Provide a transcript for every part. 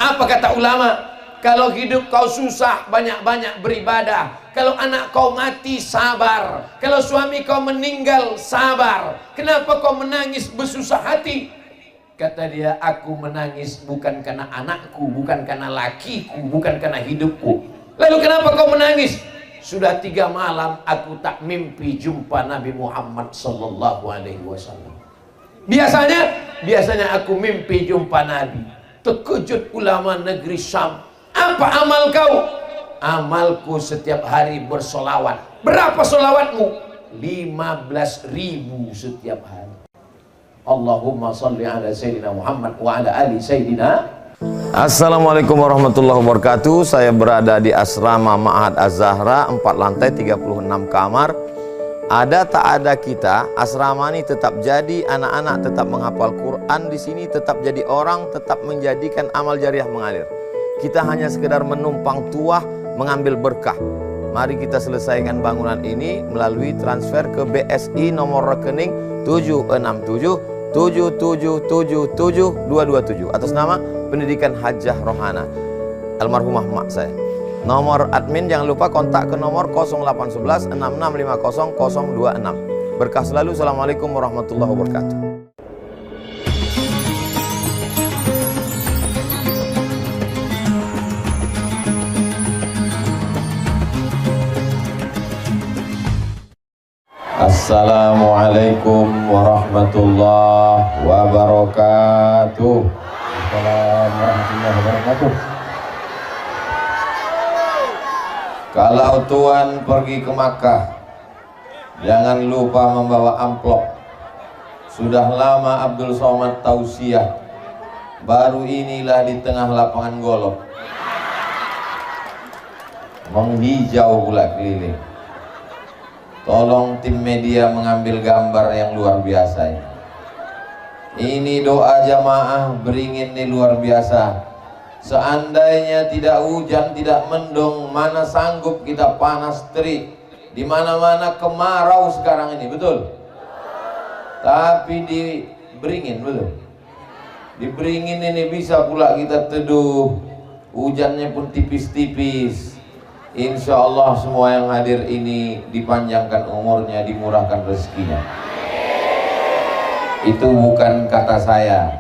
Apa kata ulama? Kalau hidup kau susah, banyak-banyak beribadah. Kalau anak kau mati, sabar. Kalau suami kau meninggal, sabar. Kenapa kau menangis bersusah hati? Kata dia, aku menangis bukan karena anakku, bukan karena lakiku, bukan karena hidupku. Lalu kenapa kau menangis? Sudah 3 malam aku tak mimpi jumpa Nabi Muhammad sallallahu alaihi wasallam. Biasanya aku mimpi jumpa Nabi. Terkejut ulama negeri Syam. Apa amal kau? Amalku setiap hari bersolawat. Berapa solawatmu? 15.000 setiap hari. Allahumma salli ala Sayyidina Muhammad wa ala ali Sayyidina. Assalamualaikum warahmatullahi wabarakatuh. Saya berada di asrama Ma'had Az-Zahra, 4 lantai 36 kamar. Ada tak ada kita, asrama ini tetap jadi, anak-anak tetap menghafal Quran di sini, tetap jadi orang, tetap menjadikan amal jariah mengalir. Kita hanya sekedar menumpang tuah, mengambil berkah. Mari kita selesaikan bangunan ini melalui transfer ke BSI nomor rekening 76777772227 atas nama Pendidikan Hajah Rohana, almarhumah mak saya. Nomor admin jangan lupa kontak ke nomor 0811 6650 026. Berkah selalu. Assalamualaikum warahmatullahi wabarakatuh. Assalamualaikum warahmatullahi wabarakatuh. Assalamualaikum warahmatullahi wabarakatuh. Kalau tuan pergi ke Makkah, jangan lupa membawa amplop. Sudah lama Abdul Somad tausiah, baru inilah di tengah lapangan golf menghijau pula keliling. Tolong tim media mengambil gambar yang luar biasa ini. Ini doa jamaah beringin nih luar biasa. Seandainya tidak hujan, tidak mendung, mana sanggup kita panas terik. Di mana-mana kemarau sekarang ini, betul? Tapi di beringin, betul? Di beringin ini bisa pula kita teduh. Hujannya pun tipis-tipis. Insya Allah semua yang hadir ini dipanjangkan umurnya, dimurahkan rezekinya. Itu bukan kata saya,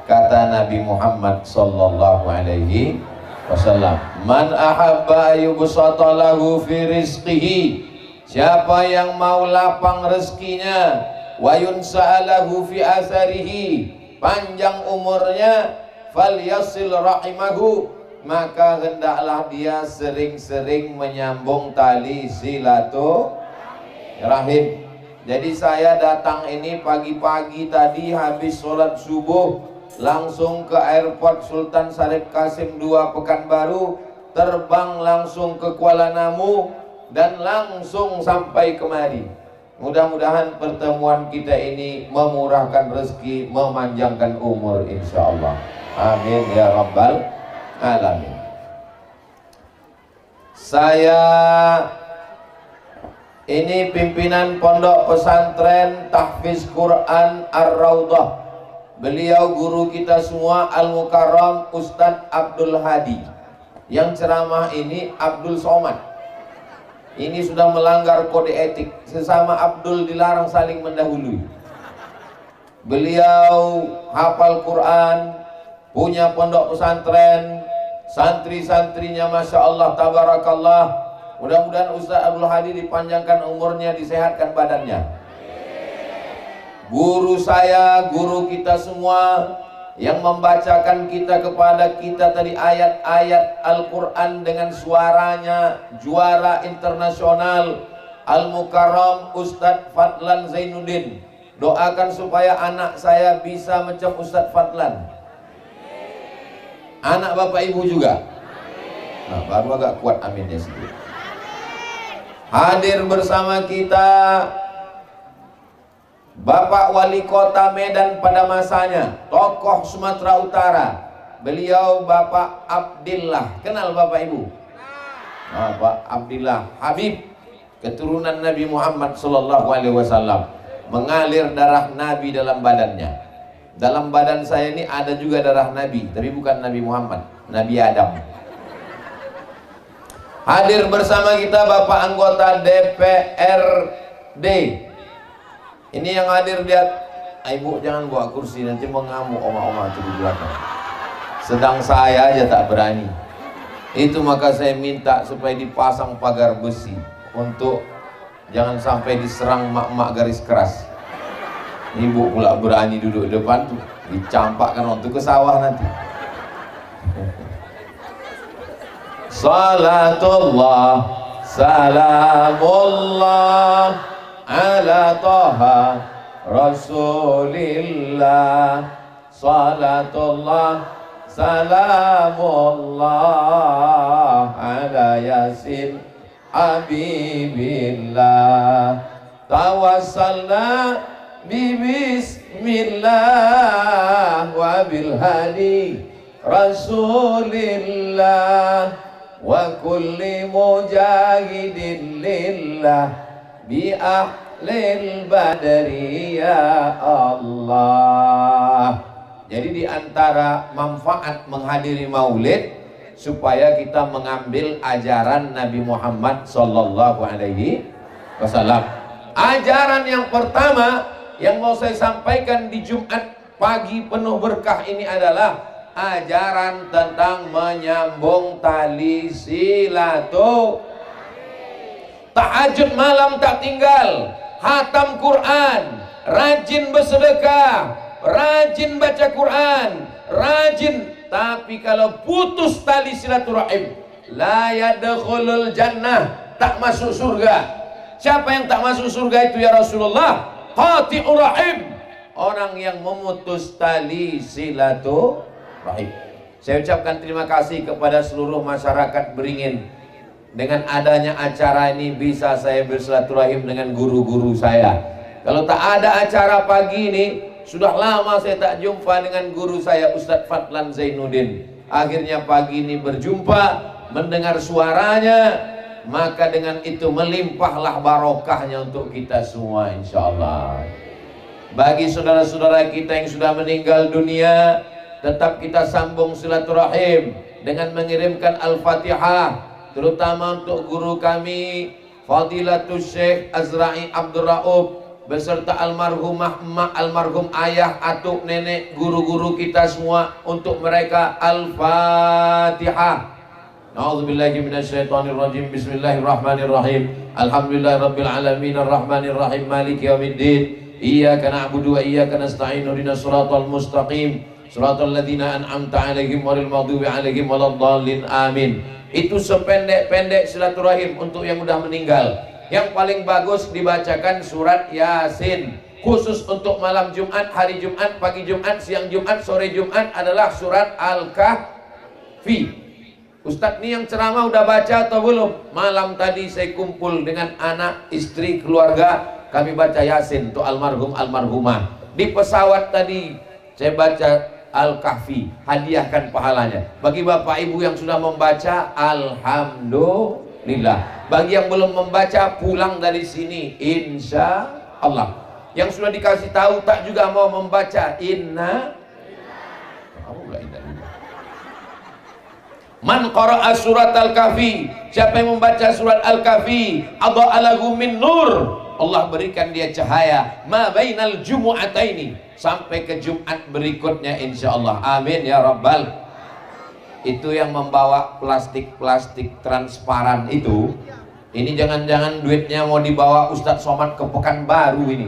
kata Nabi Muhammad sallallahu alaihi wasallam. Man ahabba yubsata lahu fi rizqihi, siapa yang mau lapang rezekinya, wa yunsa'alahu fi asarihi, panjang umurnya, falyasil rahimahu, maka hendaklah dia sering-sering menyambung tali silaturahim. Jadi saya datang ini pagi-pagi tadi habis sholat subuh, langsung ke airport Sultan Syarif Qasim II Pekanbaru, terbang langsung ke Kuala Namu dan langsung sampai kemari. Mudah-mudahan pertemuan kita ini memurahkan rezeki, memanjangkan umur insyaallah. Amin ya rabbal alamin. Saya ini pimpinan Pondok Pesantren Tahfiz Quran Ar-Raudhah. Beliau guru kita semua Al-Mukarram Ustadz Abdul Hadi. Yang ceramah ini Abdul Somad. Ini sudah melanggar kode etik. Sesama Abdul dilarang saling mendahului. Beliau hafal Quran, punya pondok pesantren, santri-santrinya Masya Allah tabarakallah. Mudah-mudahan Ustaz Abdul Hadi dipanjangkan umurnya, disehatkan badannya. Guru saya, guru kita semua, yang membacakan kita kepada kita tadi ayat-ayat Al-Quran dengan suaranya juara internasional, Al-Mukarram Ustadz Fadlan Zainuddin. Doakan supaya anak saya bisa macam Ustadz Fadlan. Anak bapak ibu juga. Nah, baru agak kuat aminnya sedikit. Hadir bersama kita Bapak Wali Kota Medan pada masanya, tokoh Sumatera Utara. Beliau Bapak Abdillah. Kenal Bapak Ibu? Bapak Abdillah Habib, keturunan Nabi Muhammad sallallahu alaihi wasallam. Mengalir darah Nabi dalam badannya. Dalam badan saya ini ada juga darah Nabi, tapi bukan Nabi Muhammad, Nabi Adam. Hadir bersama kita Bapak anggota DPRD. Ini yang hadir, lihat. Ibu jangan bawa kursi, nanti mengamuk oma-oma itu di belakang. Sedang saya aja tak berani. Itu maka saya minta supaya dipasang pagar besi untuk jangan sampai diserang mak-mak garis keras. Ibu pula berani duduk di depan tuh, dicampakkan waktu ke sawah nanti. Salatullah salamullah ala Taha Rasulillah. Salatullah salamullah ala Yasin Habibillah. Tawassalna bismillah wa bil hadi Rasulillah wa kulli mujahidin lillah bi ahlil badri ya Allah. Jadi diantara manfaat menghadiri maulid supaya kita mengambil ajaran Nabi Muhammad sallallahu alaihi wasallam. Ajaran yang pertama yang mau saya sampaikan di Jumat pagi penuh berkah ini adalah ajaran tentang menyambung tali silaturahim. Tahajud malam tak tinggal, khatam Quran, rajin bersedekah, rajin baca Quran, rajin. Tapi kalau putus tali silaturahim, la yadkhulul jannah, tak masuk surga. Siapa yang tak masuk surga itu ya Rasulullah? Qati'ur rahim, orang yang memutus tali silaturahim. Saya ucapkan terima kasih kepada seluruh masyarakat Beringin. Dengan adanya acara ini bisa saya bersilaturahim dengan guru-guru saya. Kalau tak ada acara pagi ini, sudah lama saya tak jumpa dengan guru saya Ustadz Fadlan Zainuddin. Akhirnya pagi ini berjumpa, mendengar suaranya, maka dengan itu melimpahlah barokahnya untuk kita semua insyaallah. Bagi saudara-saudara kita yang sudah meninggal dunia, tetap kita sambung silaturahim dengan mengirimkan Al-Fatihah, terutama untuk guru kami Fadilatul Syekh Azra'i Abdul Rauf beserta almarhumah emak, almarhum ayah, atuk, nenek, guru-guru kita semua, untuk mereka Al-Fatihah. A'udzubillahi minasyaitonirrajim. Bismillahirrahmanirrahim. Alhamdulillahirabbil alamin arrahmanirrahim maliki yaumiddin. Iyyaka na'budu wa iyyaka nasta'in. Ihdinas shiratal mustaqim. Shiratal ladzina an'amta 'alaihim ghairil maghdubi 'alaihim waladdallin. Amin. Itu sependek-pendek silaturahim untuk yang udah meninggal. Yang paling bagus dibacakan surat Yasin. Khusus untuk malam Jumat, hari Jumat, pagi Jumat, siang Jumat, sore Jumat adalah surat Al-Kahfi. Ustadz nih yang ceramah udah baca atau belum? Malam tadi saya kumpul dengan anak, istri, keluarga, kami baca Yasin untuk almarhum almarhumah. Di pesawat tadi saya baca Al-Kahfi, hadiahkan pahalanya. Bagi bapak ibu yang sudah membaca, alhamdulillah. Bagi yang belum membaca, pulang dari sini insya Allah. Yang sudah dikasih tahu tak juga mau membaca, inna man qara'a surat Al-Kahfi, siapa yang membaca surat Al-Kahfi, adha'a lahu min nur, Allah berikan dia cahaya ma bainal jumu'ataini, sampai ke Jumat berikutnya insyaallah. Amin ya rabbal. Itu yang membawa plastik-plastik transparan itu, ini jangan-jangan duitnya mau dibawa Ustadz Somad ke Pekanbaru ini.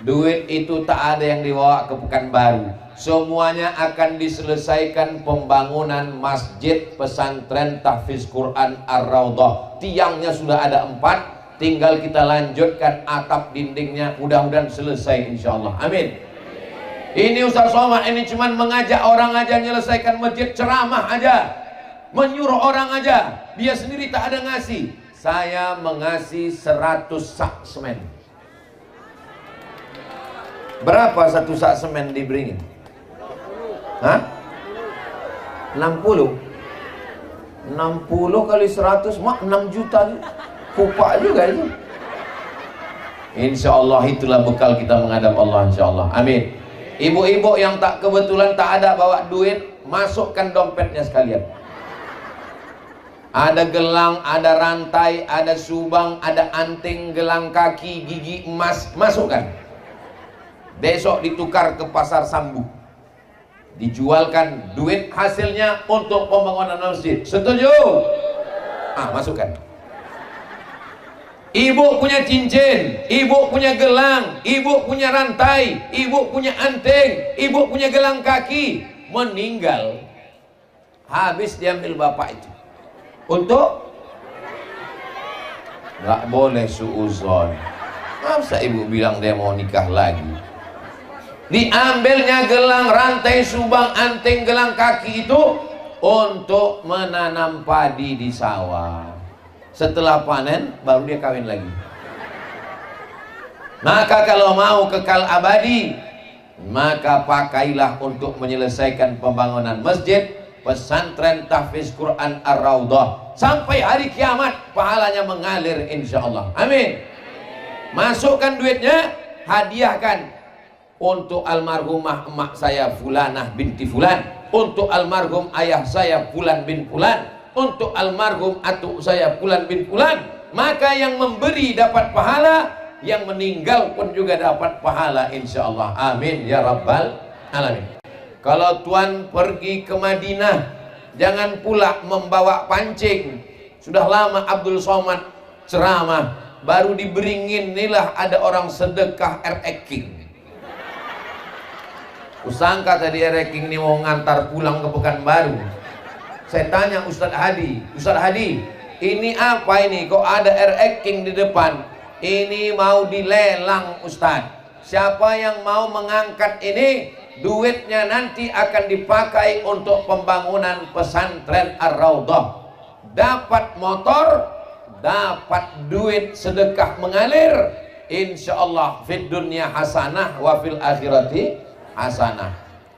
Duit itu tak ada yang dibawa ke Pekanbaru. Semuanya akan diselesaikan pembangunan masjid pesantren tahfiz Quran Ar-Raudhah. Tiangnya sudah ada 4. Tinggal kita lanjutkan atap dindingnya, mudah-mudahan selesai insyaallah. Amin. Ini Ustaz Somad ini cuman mengajak orang aja menyelesaikan masjid, ceramah aja, menyuruh orang aja, dia sendiri tak ada ngasih. Saya mengasih 100 sak semen. Berapa satu sak semen di Beringin? Hah? 60 kali 100 mak 6 juta. Kupak juga itu. Insya Allah itulah bekal kita menghadap Allah insya Allah. Amin. Ibu-ibu yang tak kebetulan tak ada bawa duit, masukkan dompetnya sekalian. Ada gelang, ada rantai, ada subang, ada anting, gelang kaki, gigi emas, masukkan. Besok ditukar ke pasar Sambu, dijualkan, duit hasilnya untuk pembangunan masjid. Setuju? Masukkan. Ibu punya cincin, ibu punya gelang, ibu punya rantai, ibu punya anting, ibu punya gelang kaki, meninggal, habis diambil bapak itu. Untuk nggak boleh suuzon. Masa ibu bilang dia mau nikah lagi? Diambilnya gelang, rantai, subang, anting, gelang kaki itu untuk menanam padi di sawah. Setelah panen baru dia kawin lagi. Maka kalau mau kekal abadi, maka pakailah untuk menyelesaikan pembangunan masjid, pesantren tahfiz Quran Ar-Raudhah, sampai hari kiamat pahalanya mengalir insyaallah. Amin. Masukkan duitnya, hadiahkan untuk almarhumah emak saya Fulanah binti Fulan, untuk almarhum ayah saya Fulan bin Fulan, untuk almarhum atuk saya Fulan bin Fulan. Maka yang memberi dapat pahala, yang meninggal pun juga dapat pahala insyaallah. Amin ya rabbal alamin. Kalau tuan pergi ke Madinah, jangan pula membawa pancing. Sudah lama Abdul Somad ceramah, baru diberingin inilah ada orang sedekah R.E.King. Kusangka tadi R.E.King ini mau ngantar pulang ke Pekanbaru. Saya tanya Ustadz Hadi, Ustadz Hadi, ini apa ini? Kok ada R.E.King di depan? Ini mau dilelang Ustadz. Siapa yang mau mengangkat ini, duitnya nanti akan dipakai untuk pembangunan pesantren Ar-Raudhah. Dapat motor, dapat duit sedekah mengalir, insyaallah fid dunya hasanah wa fil akhirati hasanah.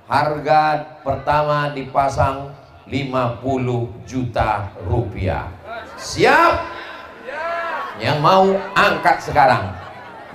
Harga pertama dipasang 50 juta rupiah. Siap? Yang mau angkat sekarang.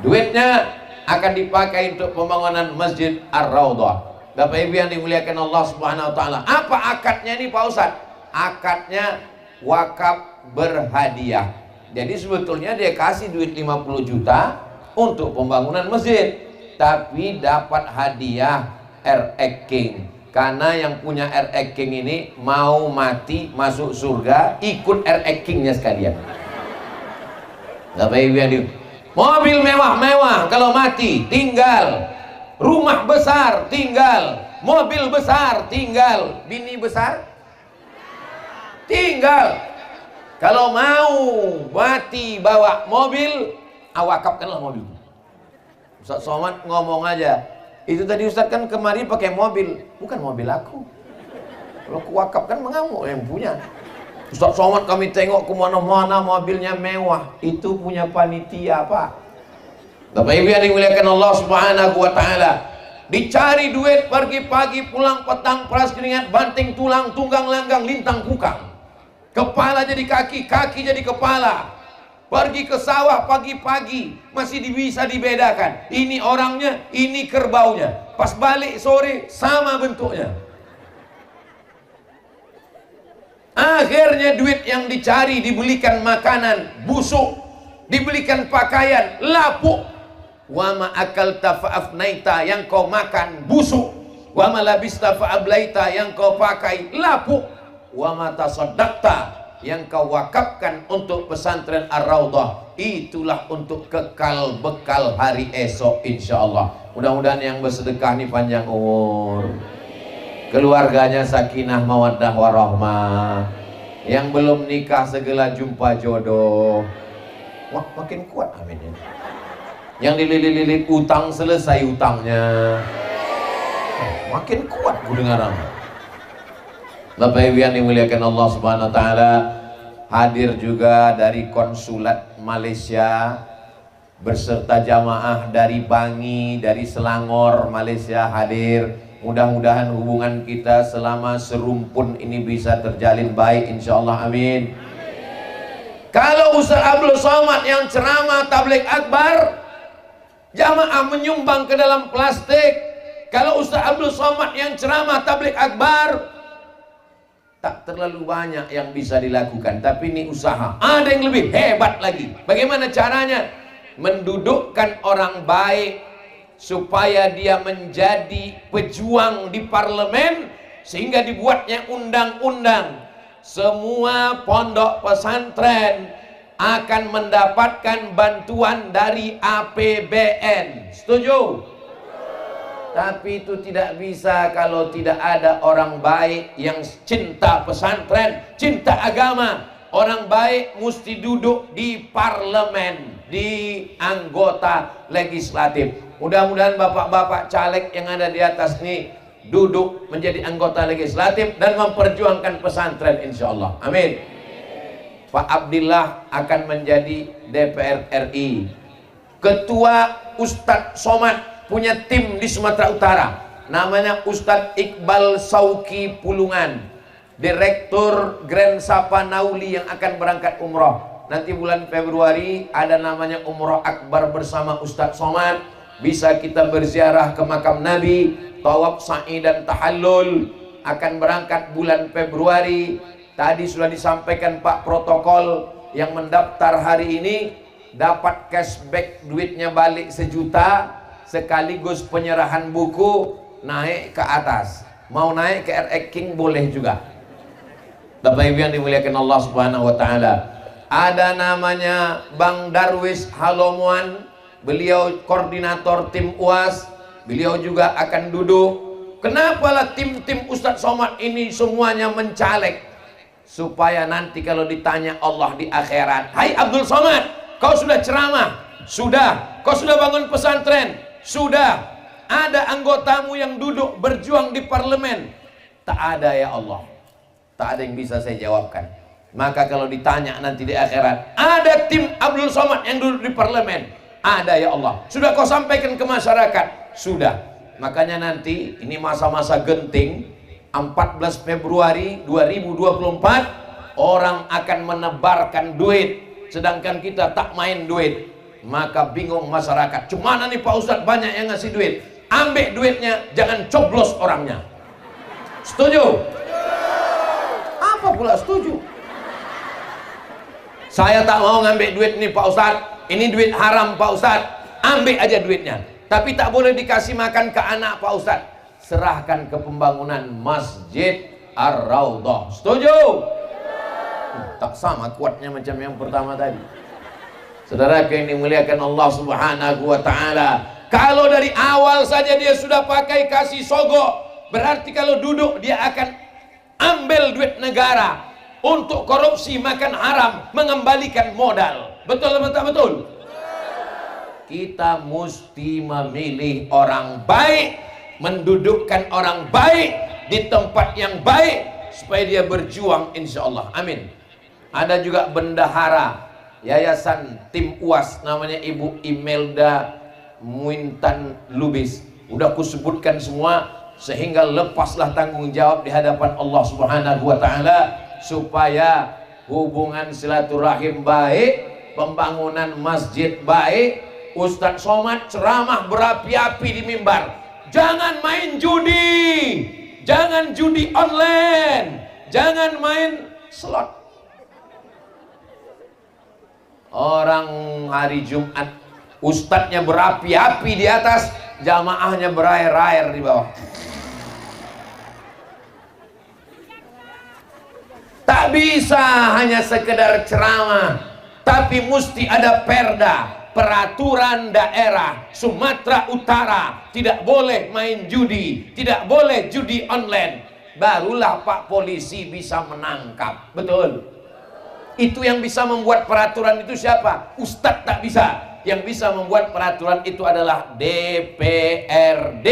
Duitnya akan dipakai untuk pembangunan Masjid Ar-Raudhah. Bapak Ibu yang dimuliakan Allah Subhanahu wa taala. Apa akadnya ini Pak Ustadz? Akadnya wakaf berhadiah. Jadi sebetulnya dia kasih duit 50 juta untuk pembangunan masjid, tapi dapat hadiah R.E.King. Karena yang punya R.E.King ini mau mati masuk surga, ikut R.E.Kingnya sekalian. Bapak Ibu yang di mobil mewah-mewah kalau mati tinggal, rumah besar tinggal, mobil besar tinggal, bini besar tinggal. Kalau mau mati bawa mobil, wakafkanlah mobil. Ustaz Somad ngomong aja, itu tadi Ustaz kan kemari pakai mobil, bukan mobil aku. Kalau kuwakafkan mengamuk yang punya. Ustaz Somad kami tengok kemana-mana mobilnya mewah, itu punya panitia Pak. Bapak Ibu yang dimuliakan Allah Subhanahu wa taala, dicari duit pagi-pagi pulang petang, peras keringat, banting tulang, tunggang langgang, lintang kukang. Kepala jadi kaki, kaki jadi kepala. Pergi ke sawah pagi-pagi masih bisa dibedakan. Ini orangnya, ini kerbaunya. Pas balik sore sama bentuknya. Akhirnya duit yang dicari dibelikan makanan busuk, dibelikan pakaian lapuk. Wa ma akalta fa'afnaita, yang kau makan busuk. Wa ma labista fa'ablaita, yang kau pakai lapuk. Wa ma tasaddaqta, yang kau wakafkan untuk pesantren Ar-Raudhah, itulah untuk kekal bekal hari esok insyaallah. Mudah-mudahan yang bersedekah ini panjang umur, keluarganya sakinah mawaddah warahmah, yang belum nikah segera jumpa jodoh. Wah, makin kuat amin ya. Yang dililit-lilit utang selesai utangnya, makin kuat kedengaran. Bapak Ibu yang dimuliakan Allah Subhanahu wa taala, hadir juga dari konsulat Malaysia berserta jamaah dari Bangi, dari Selangor, Malaysia hadir. Mudah-mudahan hubungan kita selama serumpun ini bisa terjalin baik insyaallah amin. Kalau Ustaz Abdul Somad yang ceramah tabligh akbar, jamaah menyumbang ke dalam plastik, Kalau Ustaz Abdul Somad yang ceramah tabligh akbar, tak terlalu banyak yang bisa dilakukan. Tapi ini usaha. Ada yang lebih hebat lagi. Bagaimana caranya? Mendudukkan orang baik supaya dia menjadi pejuang di parlemen, sehingga dibuatnya undang-undang. Semua pondok pesantren akan mendapatkan bantuan dari APBN. Setuju? Tapi itu tidak bisa kalau tidak ada orang baik yang cinta pesantren, cinta agama. Orang baik mesti duduk di parlemen, di anggota legislatif. Mudah-mudahan bapak-bapak caleg yang ada di atas ini duduk menjadi anggota legislatif dan memperjuangkan pesantren, insya Allah. Amin. Pak Abdillah akan menjadi DPR RI. Ketua Ustadz Somad punya tim di Sumatera Utara, namanya Ustadz Iqbal Sauki Pulungan, Direktur Grand Sapa Nauli yang akan berangkat umroh. Nanti bulan Februari ada namanya Umroh Akbar bersama Ustadz Somad. Bisa kita berziarah ke makam Nabi, tawaf sa'i dan tahallul. Akan berangkat bulan Februari. Tadi sudah disampaikan Pak protokol, yang mendaftar hari ini dapat cashback, duitnya balik 1 juta, sekaligus penyerahan buku naik ke atas. Mau naik ke RX King boleh juga. Bapak Ibu yang dimuliakan Allah Subhanahu wa taala. Ada namanya Bang Darwis Halomuan, beliau koordinator tim UAS, beliau juga akan duduk. Kenapa lah tim-tim Ustadz Somad ini semuanya mencaleg? Supaya nanti kalau ditanya Allah di akhirat, "Hai Abdul Somad, kau sudah ceramah?" "Sudah." "Kau sudah bangun pesantren?" "Sudah." "Ada anggotamu yang duduk berjuang di parlemen?" "Tak ada ya Allah." Tak ada yang bisa saya jawabkan. Maka kalau ditanya nanti di akhirat, "Ada tim Abdul Somad yang duduk di parlemen?" "Ada ya Allah." "Sudah kau sampaikan ke masyarakat?" "Sudah." Makanya nanti ini masa-masa genting, 14 Februari 2024 orang akan menebarkan duit, sedangkan kita tak main duit. Maka bingung masyarakat, "Cumana nih Pak Ustadz banyak yang ngasih duit." Ambil duitnya, jangan coblos orangnya. Setuju? Apa pula setuju? "Saya tak mau ngambil duit nih Pak Ustadz, ini duit haram Pak Ustadz." Ambil aja duitnya, tapi tak boleh dikasih makan ke anak Pak Ustadz. Serahkan ke pembangunan Masjid Ar-Raudhah. Setuju? Tak sama kuatnya macam yang pertama tadi. Saudara yang dimuliakan Allah Subhanahu wa taala, kalau dari awal saja dia sudah pakai kasih sogok, berarti kalau duduk dia akan ambil duit negara untuk korupsi, makan haram, mengembalikan modal. Betul betul betul. Kita mesti memilih orang baik, mendudukkan orang baik di tempat yang baik supaya dia berjuang, insya Allah. Amin. Ada juga bendahara Yayasan Tim UAS, namanya Ibu Imelda Muintan Lubis. Udah kusebutkan semua, sehingga lepaslah tanggung jawab di hadapan Allah Subhanahu wa taala supaya hubungan silaturahim baik, pembangunan masjid baik. Ustadz Somad ceramah berapi-api di mimbar. Jangan main judi, jangan judi online, jangan main slot. Orang hari Jumat ustadznya berapi-api di atas, jamaahnya berair-air di bawah. Tak bisa hanya sekedar ceramah, tapi mesti ada perda, peraturan daerah Sumatera Utara. Tidak boleh main judi, tidak boleh judi online. Barulah Pak Polisi bisa menangkap. Betul? Itu yang bisa membuat peraturan itu siapa? Ustadz tak bisa. Yang bisa membuat peraturan itu adalah DPRD.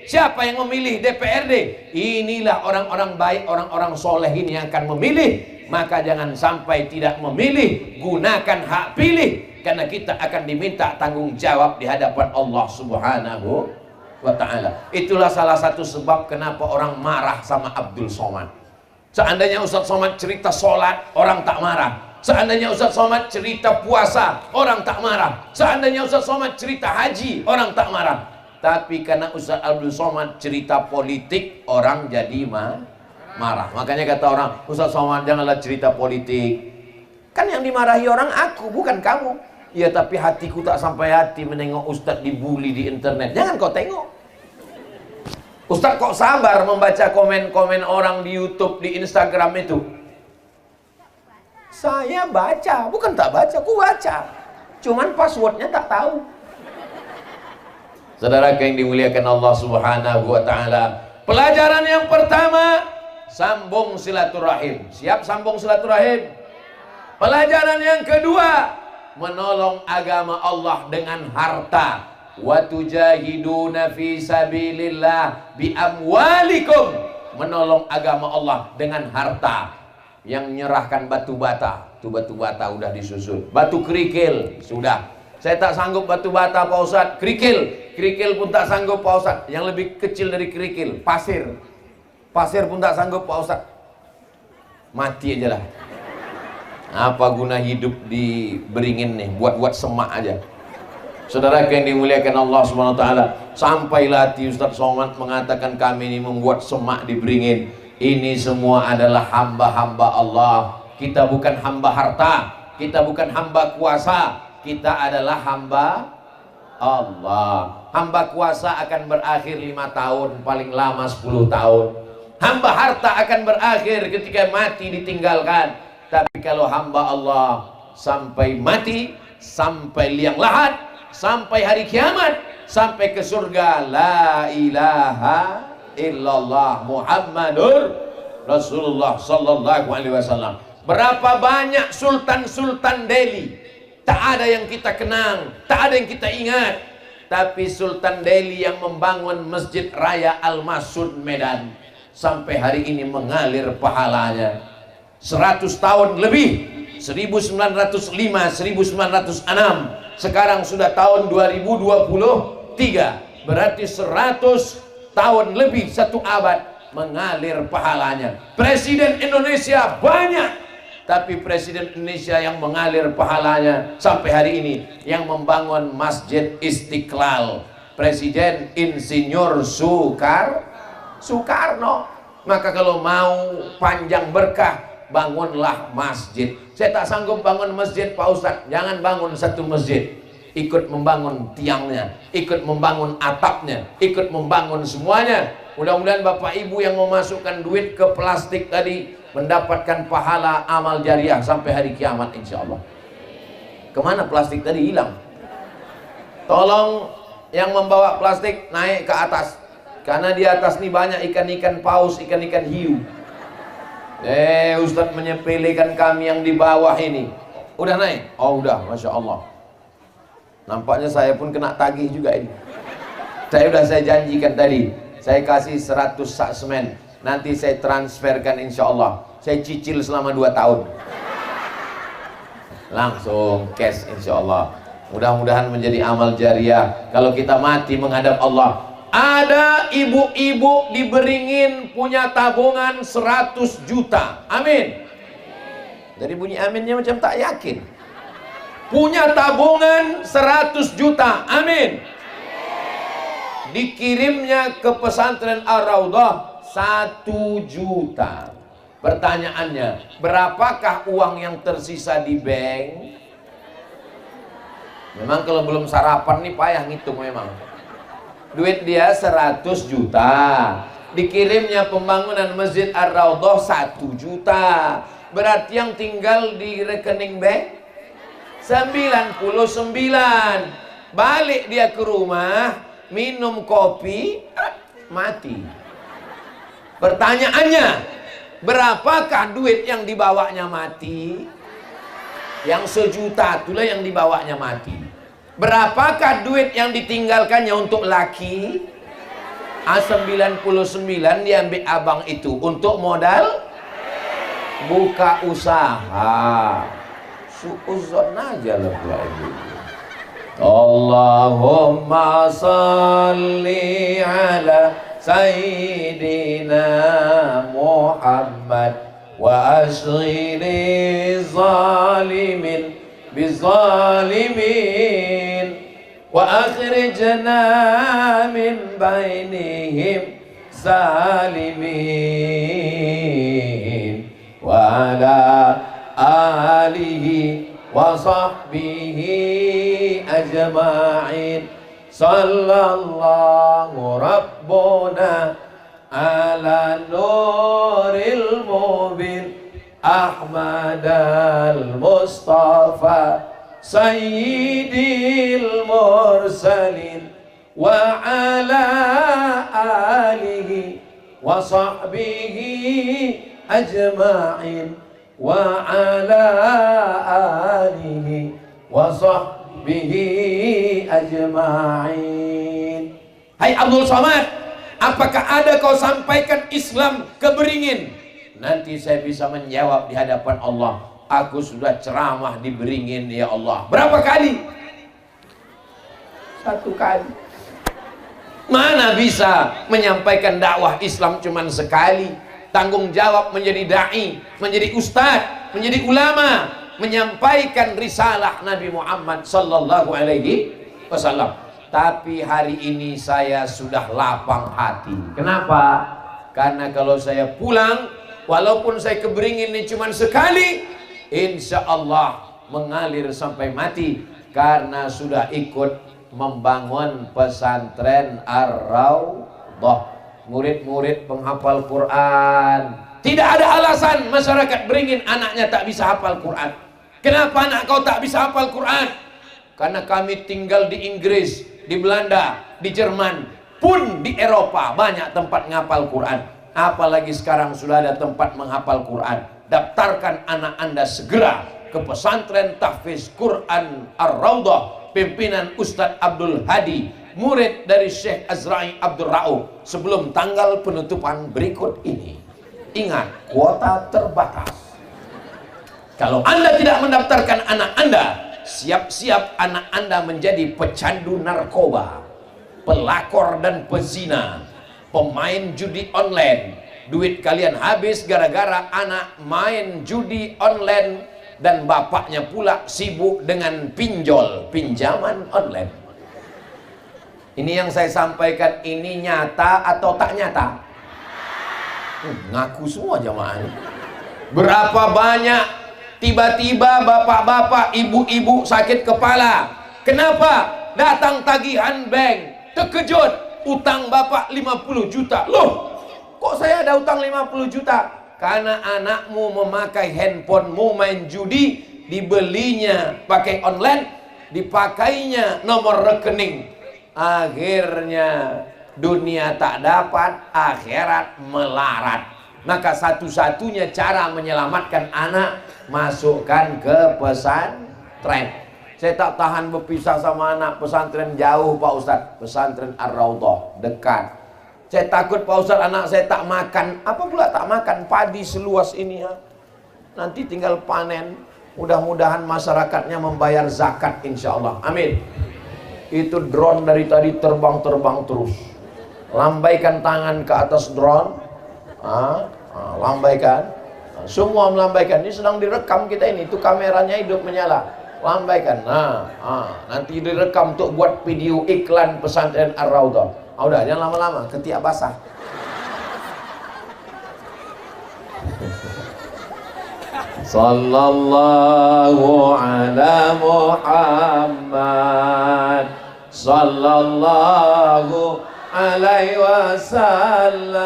Siapa yang memilih DPRD? Inilah orang-orang baik, orang-orang soleh ini yang akan memilih. Maka jangan sampai tidak memilih. Gunakan hak pilih, karena kita akan diminta tanggung jawab di hadapan Allah Subhanahu wa ta'ala. Itulah salah satu sebab kenapa orang marah sama Abdul Somad. Seandainya Ustadz Somad cerita sholat, orang tak marah. Seandainya Ustadz Somad cerita puasa, orang tak marah. Seandainya Ustadz Somad cerita haji, orang tak marah. Tapi karena Ustaz Abdul Somad cerita politik, orang jadi marah. Makanya kata orang, Ustaz Somad janganlah cerita politik. Kan yang dimarahi orang aku, bukan kamu. Ya tapi hatiku tak sampai hati menengok Ustaz dibully di internet. Jangan kau tengok. Ustaz kok sabar membaca komen-komen orang di YouTube, di Instagram itu? Saya baca, bukan tak baca, ku baca. Cuman passwordnya tak tahu. Saudara yang dimuliakan Allah Subhanahu wa taala. Pelajaran yang pertama, sambung silaturahim. Siap sambung silaturahim? Pelajaran yang kedua, menolong agama Allah dengan harta. Wa tujahiduna fi sabilillah bi amwalikum. Menolong agama Allah dengan harta. Yang menyerahkan batu bata, itu batu bata udah disusun. Batu kerikil sudah. Saya tak sanggup batu bata Pak Ustadz. Kerikil pun tak sanggup Pak Ustadz. Yang lebih kecil dari kerikil, pasir pun tak sanggup Pak Ustadz. Mati aja lah. Apa guna hidup di Beringin nih, buat semak aja. Saudara yang dimuliakan Allah Subhanahu wa taala, sampailah hati Ustaz Somad mengatakan kami ini membuat semak di Beringin. Ini semua adalah hamba-hamba Allah. Kita bukan hamba harta, kita bukan hamba kuasa, kita adalah hamba Allah. Hamba kuasa akan berakhir 5 tahun, paling lama 10 tahun. Hamba harta akan berakhir ketika mati ditinggalkan. Tapi kalau hamba Allah sampai mati, sampai liang lahat, sampai hari kiamat, sampai ke surga, la ilaha illallah Muhammadur Rasulullah sallallahu alaihi wasallam. Berapa banyak sultan-sultan Delhi, tak ada yang kita kenang, tak ada yang kita ingat. Tapi Sultan Delhi yang membangun Masjid Raya Al-Masud Medan, sampai hari ini mengalir pahalanya. 100 tahun lebih, 1905, 1906, sekarang sudah tahun 2023, berarti 100 tahun lebih, 1 abad mengalir pahalanya. Presiden Indonesia banyak, tapi Presiden Indonesia yang mengalir pahalanya sampai hari ini yang membangun Masjid Istiqlal, Presiden Insinyur Soekarno. Maka kalau mau panjang berkah, bangunlah masjid. Saya tak sanggup bangun masjid Pak Ustadz. Jangan bangun satu masjid, ikut membangun tiangnya, ikut membangun atapnya, ikut membangun semuanya. Mudah-mudahan Bapak Ibu yang memasukkan duit ke plastik tadi mendapatkan pahala amal jariah sampai hari kiamat insya Allah. Kemana plastik tadi? Hilang. Tolong yang membawa plastik naik ke atas, karena di atas ini banyak ikan-ikan paus, ikan-ikan hiu. Ustadz menyepelekan kami yang di bawah ini. Udah naik? Oh udah, Masya Allah. Nampaknya saya pun kena tagih juga ini. Saya janjikan tadi, saya kasih 100 sak semen. Nanti saya transferkan insya Allah. Saya cicil selama 2 tahun. Langsung cash insya Allah. Mudah-mudahan menjadi amal jariah. Kalau kita mati menghadap Allah. Ada ibu-ibu di Beringin punya tabungan 100 juta. Amin. Dari bunyi aminnya macam tak yakin. Punya tabungan 100 juta. Amin. Dikirimnya ke pesantren Ar-Raudhah 1 juta. Pertanyaannya, berapakah uang yang tersisa di bank? Memang kalau belum sarapan nih payah ngitung memang. Duit dia 100 juta. Dikirimnya pembangunan Masjid Ar-Raudhah 1 juta. Berarti yang tinggal di rekening bank 99. Balik dia ke rumah, minum kopi, mati. Pertanyaannya, berapakah duit yang dibawanya mati? Yang 1 juta itulah yang dibawanya mati. Berapakah duit yang ditinggalkannya untuk laki? A99 diambil abang itu untuk modal buka usaha. Suuzon aja lah ini. Allahumma salli ala Sayyidina Muhammad wa ashghili zalimin bizalimin. وأخرجنا من بينهم سالمين وعلى آله وصحبه أجمعين صلى الله ربنا على نور المبين أحمد المصطفى سيد المرسلين وعلى آله وصحبه أجمعين وعلى آله وصحبه أجمعين. Hai Abdul Somad, apakah ada kau sampaikan Islam ke Beringin? Nanti saya bisa menjawab di hadapan Allah. Aku sudah ceramah di Beringin ya Allah. Berapa kali? 1 kali. Mana bisa menyampaikan dakwah Islam cuma sekali? Tanggung jawab menjadi da'i, menjadi ustadz, menjadi ulama, menyampaikan risalah Nabi Muhammad sallallahu alaihi wasallam. Tapi hari ini saya sudah lapang hati. Kenapa? Karena kalau saya pulang, walaupun saya ke Beringin ini cuma sekali, insya Allah mengalir sampai mati, karena sudah ikut membangun pesantren Ar-Raudhah, murid-murid penghafal Quran. Tidak ada alasan masyarakat Beringin anaknya tak bisa hafal Quran. Kenapa anak kau tak bisa hafal Quran? Karena kami tinggal di Inggris, di Belanda, di Jerman, pun di Eropa banyak tempat menghafal Quran. Apalagi sekarang sudah ada tempat menghafal Quran. Daftarkan anak Anda segera ke pesantren tahfiz Quran Ar-Raudhah pimpinan Ustadz Abdul Hadi, murid dari Syekh Azra'i Abdul Ra'uf, sebelum tanggal penutupan berikut ini. Ingat, kuota terbatas. Kalau Anda tidak mendaftarkan anak Anda, siap-siap anak Anda menjadi pecandu narkoba, pelakor dan pezina, pemain judi online. Duit kalian habis gara-gara anak main judi online, dan bapaknya pula sibuk dengan pinjaman online. Ini yang saya sampaikan ini nyata atau tak nyata? Ngaku semua jamaah. Berapa banyak tiba-tiba bapak-bapak, ibu-ibu sakit kepala. Kenapa? Datang tagihan bank, terkejut, utang bapak 50 juta. Loh, kok saya ada utang 50 juta? Karena anakmu memakai handphonemu main judi, dibelinya pakai online, dipakainya nomor rekening. Akhirnya dunia tak dapat, akhirat melarat. Maka satu-satunya cara menyelamatkan anak, masukkan ke pesantren. Saya tak tahan berpisah sama anak. Pesantren jauh Pak Ustadz, pesantren Ar-Raudhah dekat. Saya takut Pak Ustadz anak saya tak makan. Apa pula tak makan? Padi seluas ini ya. Nanti tinggal panen. Mudah-mudahan masyarakatnya membayar zakat insya Allah. Amin. Itu drone dari tadi terbang-terbang terus. Lambaikan tangan ke atas drone. Lambaikan. Semua melambaikan. Ini sedang direkam kita ini. Itu kameranya hidup menyala. Lambaikan. Nanti direkam untuk buat video iklan pesantren Ar-Raudhah. Udah, jangan lama-lama, ketiak basah. Sallallahu ala Muhammad, sallallahu alaihi wasallam,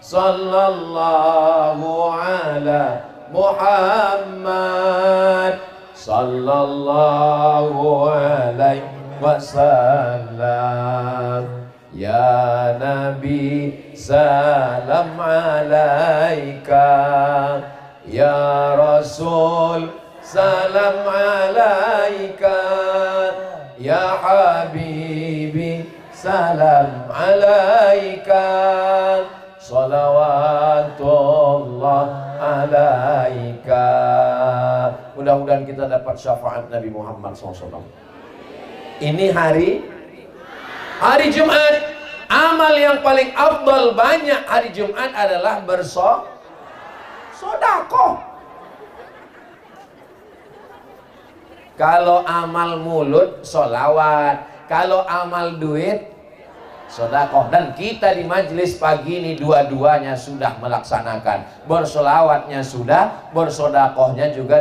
sallallahu ala Muhammad, sallallahu alaihi wasallam. Ya Nabi salam alaika, ya Rasul salam alaika, ya Habibi salam alaika, salawatullah alaika. Mudah-mudahan kita dapat syafaat Nabi Muhammad SAW. Ini hari Jumat. Amal yang paling afdal banyak hari Jumat adalah bersedekah. Kalau amal mulut, sholawat. Kalau amal duit, sedekah. Dan kita di majelis pagi ini dua-duanya sudah melaksanakan. Bersolawatnya sudah, bersedekahnya juga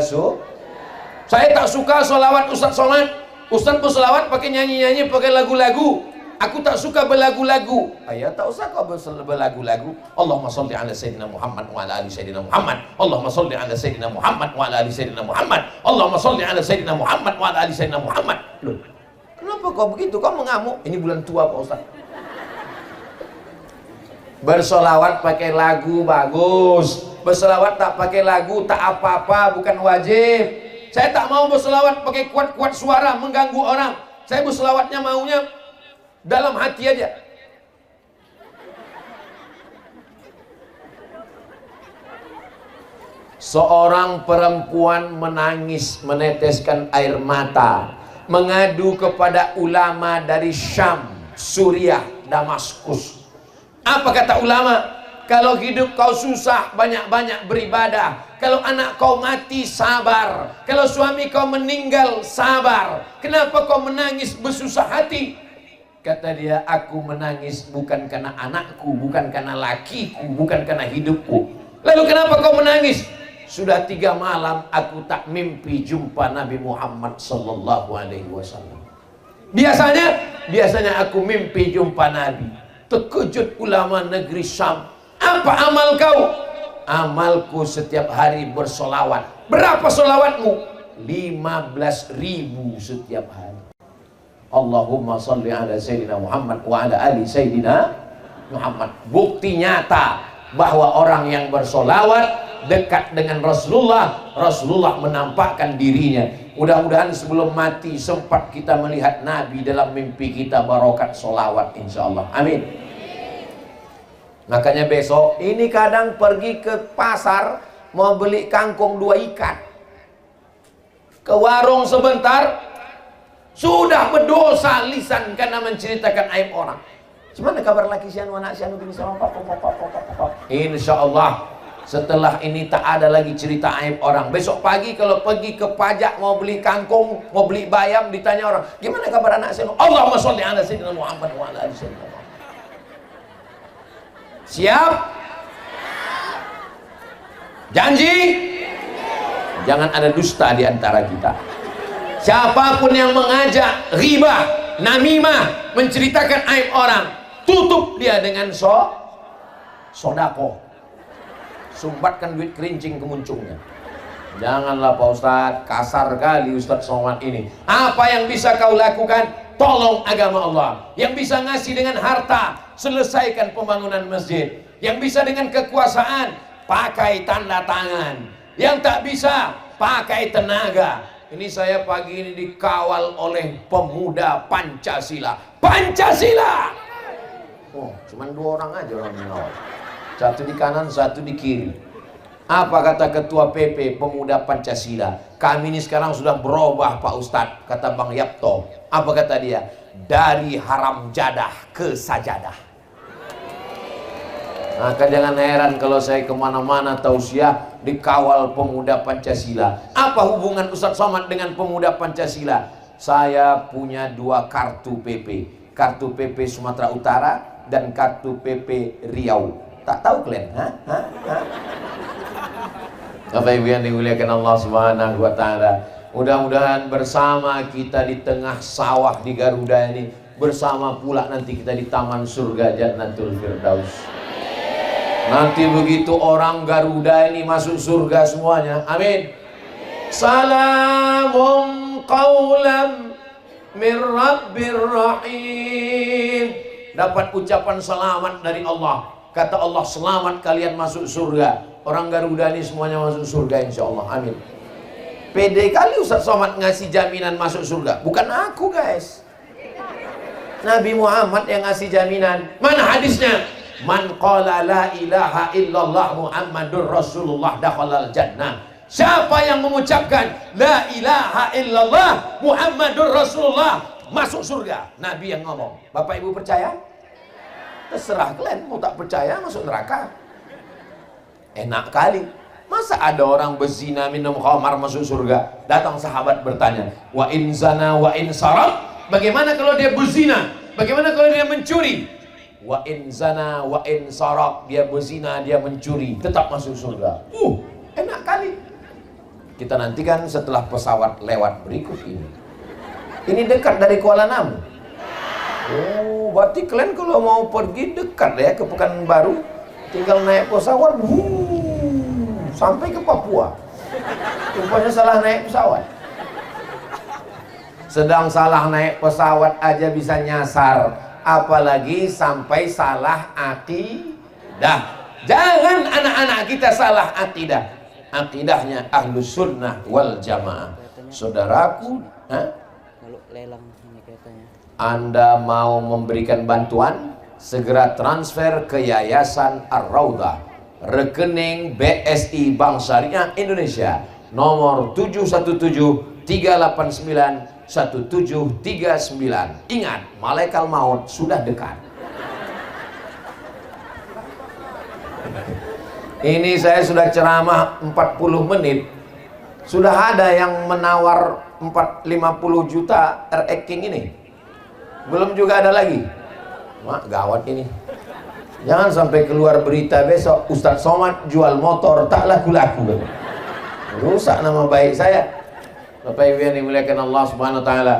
Saya tak suka sholawat Ustaz Somad. Ustaz bersolawat pakai nyanyi-nyanyi, pakai lagu-lagu. Aku tak suka berlagu-lagu. Ayah tak usah kau berlagu-lagu. Allahumma sholli ala Sayyidina Muhammad wa ala ali Sayyidina Muhammad. Allahumma sholli ala Sayyidina Muhammad wa ala ali Sayyidina Muhammad. Allahumma sholli ala Sayyidina Muhammad wa ala ali Sayyidina Muhammad. Loh, kenapa kau begitu? Kau mengamuk? Ini bulan tua Pak Ustaz. Bersolawat pakai lagu bagus. Bersolawat tak pakai lagu tak apa-apa, bukan wajib. Saya tak mau bersolawat pakai kuat-kuat suara mengganggu orang. Saya bersolawatnya maunya dalam hati aja. Seorang perempuan menangis meneteskan air mata, mengadu kepada ulama dari Syam, Suriah, Damaskus. Apa kata ulama? Kalau hidup kau susah, banyak-banyak beribadah. Kalau anak kau mati, sabar. Kalau suami kau meninggal, sabar. Kenapa kau menangis bersusah hati? Kata dia, aku menangis bukan karena anakku, bukan karena lakiku, bukan karena hidupku. Lalu kenapa kau menangis? Sudah 3 malam aku tak mimpi jumpa Nabi Muhammad sallallahu alaihi wasallam. Biasanya aku mimpi jumpa Nabi. Terkejut ulama negeri Syam. Apa amal kau? Amalku setiap hari bersolawat. Berapa solawatmu? 15.000 setiap hari. Allahumma salli ala Sayyidina Muhammad wa ala ali Sayyidina Muhammad. Bukti nyata bahwa orang yang bersolawat dekat dengan Rasulullah, Rasulullah menampakkan dirinya. Mudah-mudahan sebelum mati sempat kita melihat Nabi dalam mimpi kita, barokat solawat insyaallah. Amin. Makanya besok ini kadang pergi ke pasar mau beli kangkung 2 ikat, ke warung sebentar sudah berdosa lisan karena menceritakan aib orang. Gimana kabar laki si anu anak si anu bini sama insyaallah setelah ini tak ada lagi cerita aib orang. Besok pagi kalau pergi ke pajak mau beli kangkung, mau beli bayam, ditanya orang, gimana kabar anak si anu? Allahumma sholli ala Sayyidina Muhammad wa ala ali Sayyidina Muhammad. Siap? Janji? Jangan ada dusta di antara kita. Siapapun yang mengajak ghibah, namimah, menceritakan aib orang, tutup dia dengan sodako. Sumbatkan duit kerincing ke muncungnya. Janganlah Pak Ustadz, kasar kali Ustadz Somad ini. Apa yang bisa kau lakukan? Tolong agama Allah. Yang bisa ngasih dengan harta, selesaikan pembangunan masjid. Yang bisa dengan kekuasaan, pakai tanda tangan. Yang tak bisa, pakai tenaga. Ini saya pagi ini dikawal oleh pemuda Pancasila. Pancasila! Oh, cuman 2 orang aja orang mengawal. Satu di kanan, satu di kiri. Apa kata ketua PP pemuda Pancasila? Kami ini sekarang sudah berubah Pak Ustadz, kata Bang Yapto. Apa kata dia? Dari haram jadah ke sajadah. Maka jangan heran kalau saya kemana-mana tausiah dikawal pemuda Pancasila. Apa hubungan Ustadz Somad dengan pemuda Pancasila? Saya punya 2 kartu PP. Kartu PP Sumatera Utara dan kartu PP Riau. Tak tahu kalian? Bapak Ibu yang dimuliakan Allah Subhanahu wa taala. Mudah-mudahan bersama kita di tengah sawah di Garuda ini, bersama pula nanti kita di taman surga Jannatul Firdaus. Nanti begitu orang Garuda ini masuk surga semuanya. Amin. Salamun qaulam mir rabbir rahim. Dapat ucapan selamat dari Allah. Kata Allah, selamat kalian masuk surga. Orang Garuda ini semuanya masuk surga insyaallah. Amin. Pede kali Ustaz Somad ngasih jaminan masuk surga. Bukan aku guys, Nabi Muhammad yang ngasih jaminan. Mana hadisnya? Man qala la ilaha illallah Muhammadur Rasulullah dakhalal jannah. Siapa yang mengucapkan la ilaha illallah Muhammadur Rasulullah masuk surga. Nabi yang ngomong. Bapak Ibu percaya? Terserah kalian mau tak percaya masuk neraka. Enak kali. Masa ada orang berzina minum khamar masuk surga? Datang sahabat bertanya, wa in zana wa in sarab, bagaimana kalau dia berzina? Bagaimana kalau dia mencuri? Wa in zana wa in sarab, dia berzina, dia mencuri, tetap masuk surga. Enak kali. Kita nantikan setelah pesawat lewat berikut ini. Ini dekat dari Kuala Namu. Oh, berarti kalian kalau mau pergi dekat ya ke Pekanbaru, tinggal naik pesawat, sampai ke Papua. Rupanya salah naik pesawat. Sedang salah naik pesawat aja bisa nyasar, apalagi sampai salah akidah. Jangan anak-anak kita salah akidah. Akidahnya Ahlus Sunnah wal Jamaah. Saudaraku, kalau lelang ini katanya, Anda mau memberikan bantuan, segera transfer ke Yayasan Ar-Raudah, rekening BSI Bank Syariah Indonesia, nomor 717-389-1739. Ingat, malaikat maut sudah dekat. Ini saya sudah ceramah 40 menit, sudah ada yang menawar 50 juta RX King ini. Belum juga ada lagi. Mak, gawat ini. Jangan sampai keluar berita besok Ustadz Somad jual motor tak laku-laku. Rusak nama baik saya. Bapak Ibu yang dimuliakan Allah Subhanahu wa taala.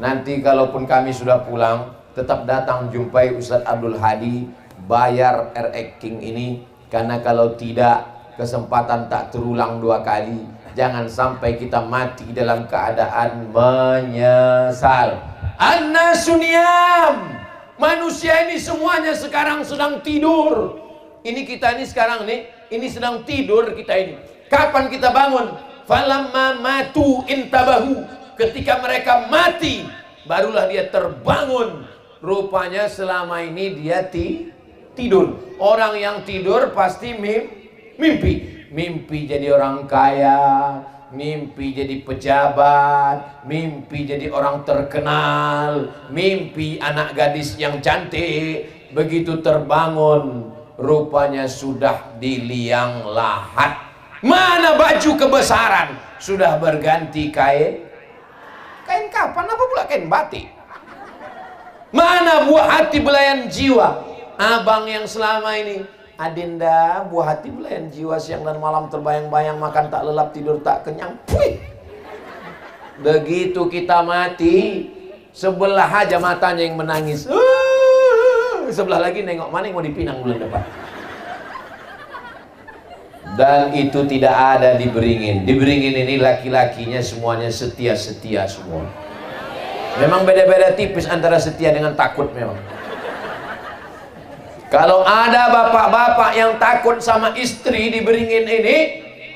Nanti kalaupun kami sudah pulang, tetap datang jumpai Ustadz Abdul Hadi, bayar RX King ini, karena kalau tidak kesempatan tak terulang 2 kali. Jangan sampai kita mati dalam keadaan menyesal. An-nasu niyam. Manusia ini semuanya sekarang sedang tidur. Ini kita ini sekarang nih, ini sedang tidur kita ini. Kapan kita bangun? Falamma matu intabahu. Ketika mereka mati, barulah dia terbangun. Rupanya selama ini dia tidur. Orang yang tidur pasti mimpi. Mimpi jadi orang kaya, mimpi jadi pejabat, mimpi jadi orang terkenal, mimpi anak gadis yang cantik. Begitu terbangun, rupanya sudah di liang lahat. Mana baju kebesaran? Sudah berganti kain. Kain kapan? Apa pula kain batik? Mana buah hati belayan jiwa? Abang yang selama ini, Adinda, buah hati belayan jiwa, siang dan malam terbayang-bayang, makan tak lelap, tidur tak kenyang. Puih. Begitu kita mati, sebelah aja matanya yang menangis, sebelah lagi nengok mana yang mau dipinang bulan depan. Dan itu tidak ada di Beringin. Di Beringin ini laki-lakinya semuanya setia-setia semua. Memang beda-beda tipis antara setia dengan takut memang. Kalau ada bapak-bapak yang takut sama istri di Beringin ini,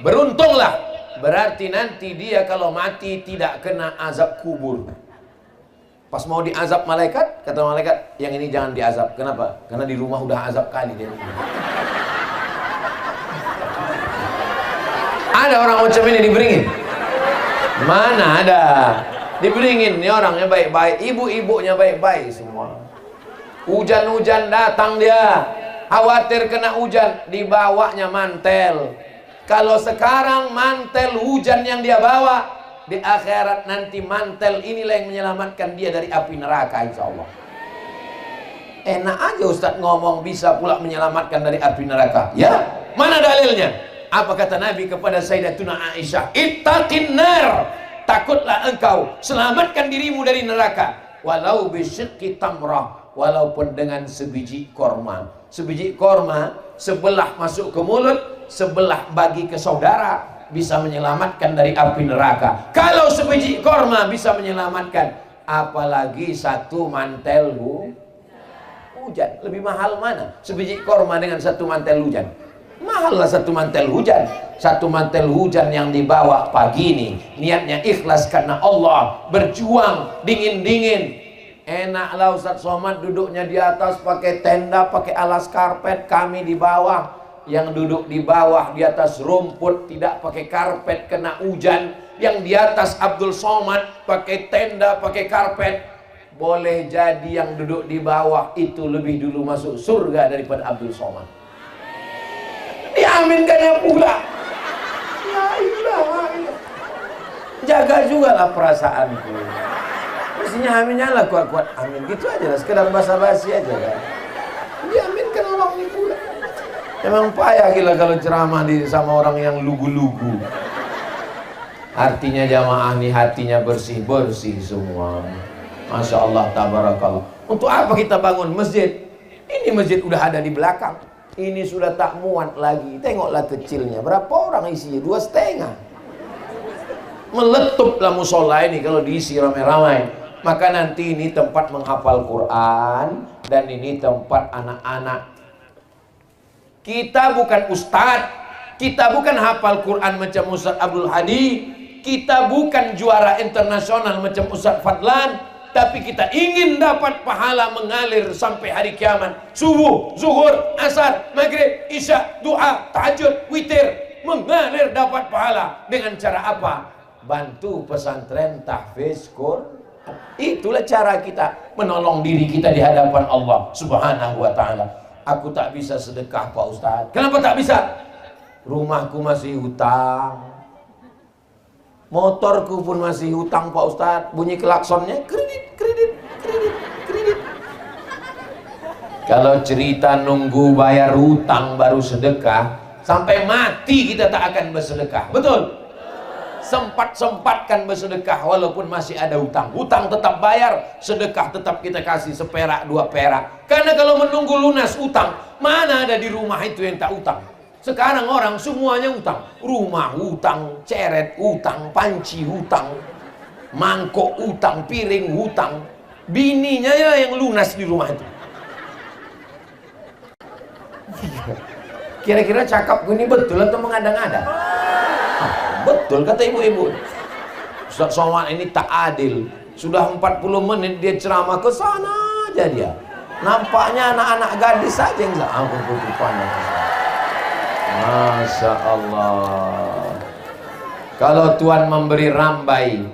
beruntunglah. Berarti nanti dia kalau mati tidak kena azab kubur. Pas mau diazab malaikat, kata malaikat, yang ini jangan diazab. Kenapa? Karena di rumah udah azab kali dia. Ada orang macam ini di Beringin? Mana ada? Di Beringin ini orangnya baik-baik, ibu-ibunya baik-baik semua. Hujan-hujan datang dia, khawatir kena hujan, dibawanya mantel. Kalau sekarang mantel hujan yang dia bawa, di akhirat nanti mantel inilah yang menyelamatkan dia dari api neraka, insya Allah. Enak aja Ustadz ngomong bisa pula menyelamatkan dari api neraka. Ya, mana dalilnya? Apa kata Nabi kepada Sayyidatuna Aisyah? Ittaqin nar, takutlah engkau, selamatkan dirimu dari neraka. Walau bisyikki tamrah, walaupun dengan sebiji korma. Sebiji korma, sebelah masuk ke mulut, sebelah bagi ke saudara, bisa menyelamatkan dari api neraka. Kalau sebiji korma bisa menyelamatkan, apalagi satu mantel hujan. Lebih mahal mana? Sebiji korma dengan satu mantel hujan. Mahal lah satu mantel hujan. Satu mantel hujan yang dibawa pagi ini, niatnya ikhlas karena Allah, berjuang dingin-dingin. Enaklah Ustadz Somad duduknya di atas pakai tenda, pakai alas karpet, kami di bawah. Yang duduk di bawah di atas rumput, tidak pakai karpet, kena hujan. Yang di atas Abdul Somad pakai tenda, pakai karpet. Boleh jadi yang duduk di bawah itu lebih dulu masuk surga daripada Abdul Somad. Diaminkannya pula. jaga juga lah perasaanku. Mestinya aminnya lah kuat-kuat amin gitu aja lah, sekedar basa-basi aja kan. Diaminkan orang ini pula. Emang payah gila kalau ceramah sama orang yang lugu-lugu. Artinya jamaah nih hatinya bersih-bersih semua. Masya Allah, tabarakallah. Untuk apa kita bangun masjid? Ini masjid udah ada di belakang. Ini sudah tak muat lagi. Tengoklah kecilnya. Berapa orang isinya? 2,5. Meletuplah musola ini kalau diisi ramai-ramai. Maka nanti ini tempat menghafal Quran. Dan ini tempat anak-anak. Kita bukan ustadz. Kita bukan hafal Quran macam Ustadz Abdul Hadi. Kita bukan juara internasional macam Ustadz Fadlan. Tapi kita ingin dapat pahala mengalir sampai hari kiamat. Subuh, zuhur, asar, maghrib, isya, doa, tahajud, witir. Mengalir dapat pahala. Dengan cara apa? Bantu pesantren tahfiz Quran. Itulah cara kita menolong diri kita di hadapan Allah Subhanahu wa ta'ala. Aku tak bisa sedekah Pak Ustadz. Kenapa tak bisa? Rumahku masih hutang. Motorku pun masih hutang Pak Ustadz. Bunyi klaksonnya kredit. Kalau cerita nunggu bayar hutang baru sedekah, sampai mati kita tak akan bersedekah. Betul? Sempat-sempatkan bersedekah walaupun masih ada hutang. Hutang tetap bayar, sedekah tetap kita kasih 1 perak 2 perak. Karena kalau menunggu lunas hutang, mana ada di rumah itu yang tak hutang? Sekarang orang semuanya hutang. Rumah hutang, ceret hutang, panci hutang, mangkok hutang, piring hutang. Bininya ya yang lunas di rumah itu. Kira-kira cakapku ini betul atau mengada-ngada? Betul kata ibu-ibu. Ustaz Somad ini tak adil. Sudah 40 menit dia ceramah ke sana aja dia. Nampaknya anak-anak gadis saja yang aku pandang. Masya Allah. Kalau Tuhan memberi rambai,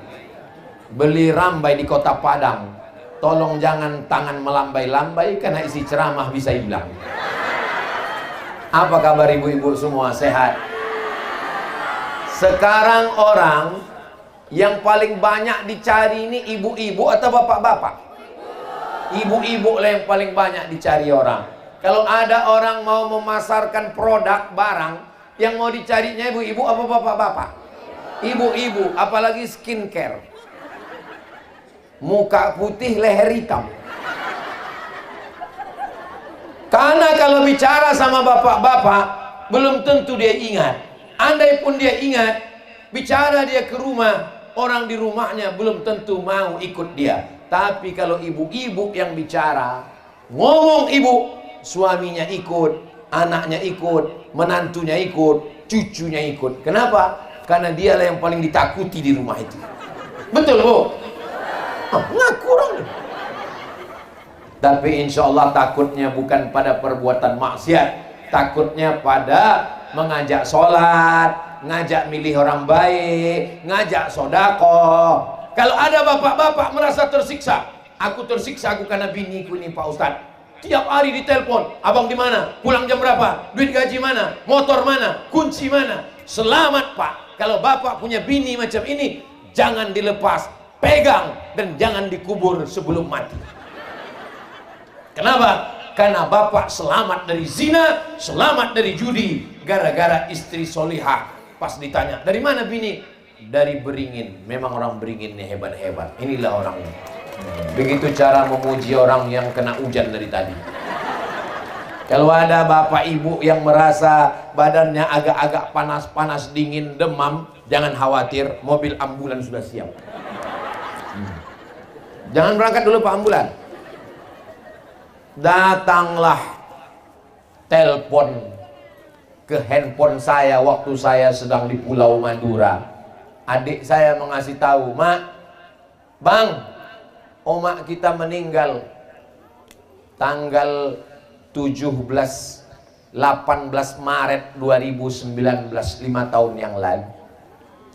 beli rambai di kota Padang, tolong jangan tangan melambai-lambai karena isi ceramah bisa hilang. Apa kabar ibu-ibu semua? Sehat? Sekarang orang yang paling banyak dicari ini ibu-ibu atau bapak-bapak? Ibu-ibu lah yang paling banyak dicari orang. Kalau ada orang mau memasarkan produk barang, yang mau dicarinya ibu-ibu apa bapak-bapak? Ibu-ibu, apalagi skincare. Muka putih, leher hitam. Karena kalau bicara sama bapak-bapak, belum tentu dia ingat. Andai pun dia ingat, bicara dia ke rumah, orang di rumahnya belum tentu mau ikut dia. Tapi kalau ibu-ibu yang bicara, ngomong ibu, suaminya ikut, anaknya ikut, menantunya ikut, cucunya ikut. Kenapa? Karena dialah yang paling ditakuti di rumah itu. Betul Bu? Ngaku orang. Tapi insya Allah takutnya bukan pada perbuatan maksiat, takutnya pada mengajak sholat, ngajak milih orang baik, ngajak sodako. Kalau ada bapak-bapak merasa tersiksa, aku tersiksa aku karena biniku ini Pak Ustadz. Tiap hari ditelepon, abang di mana? Pulang jam berapa? Duit gaji mana? Motor mana? Kunci mana? Selamat Pak. Kalau bapak punya bini macam ini, jangan dilepas, pegang dan jangan dikubur sebelum mati. Kenapa? Karena bapak selamat dari zina, selamat dari judi, gara-gara istri solihah. Pas ditanya, dari mana bini? Dari Beringin. Memang orang Beringin ini hebat-hebat. Inilah orangnya. Begitu cara memuji orang yang kena hujan dari tadi. Kalau ada bapak ibu yang merasa badannya agak-agak panas-panas, dingin, demam, jangan khawatir, mobil ambulan sudah siap. Jangan berangkat dulu Pak ambulan. Datanglah telepon ke handphone saya waktu saya sedang di Pulau Madura. Adik saya mengasih tahu, Mak, Bang, omak kita meninggal tanggal 18 Maret 2019, 5 tahun yang lalu.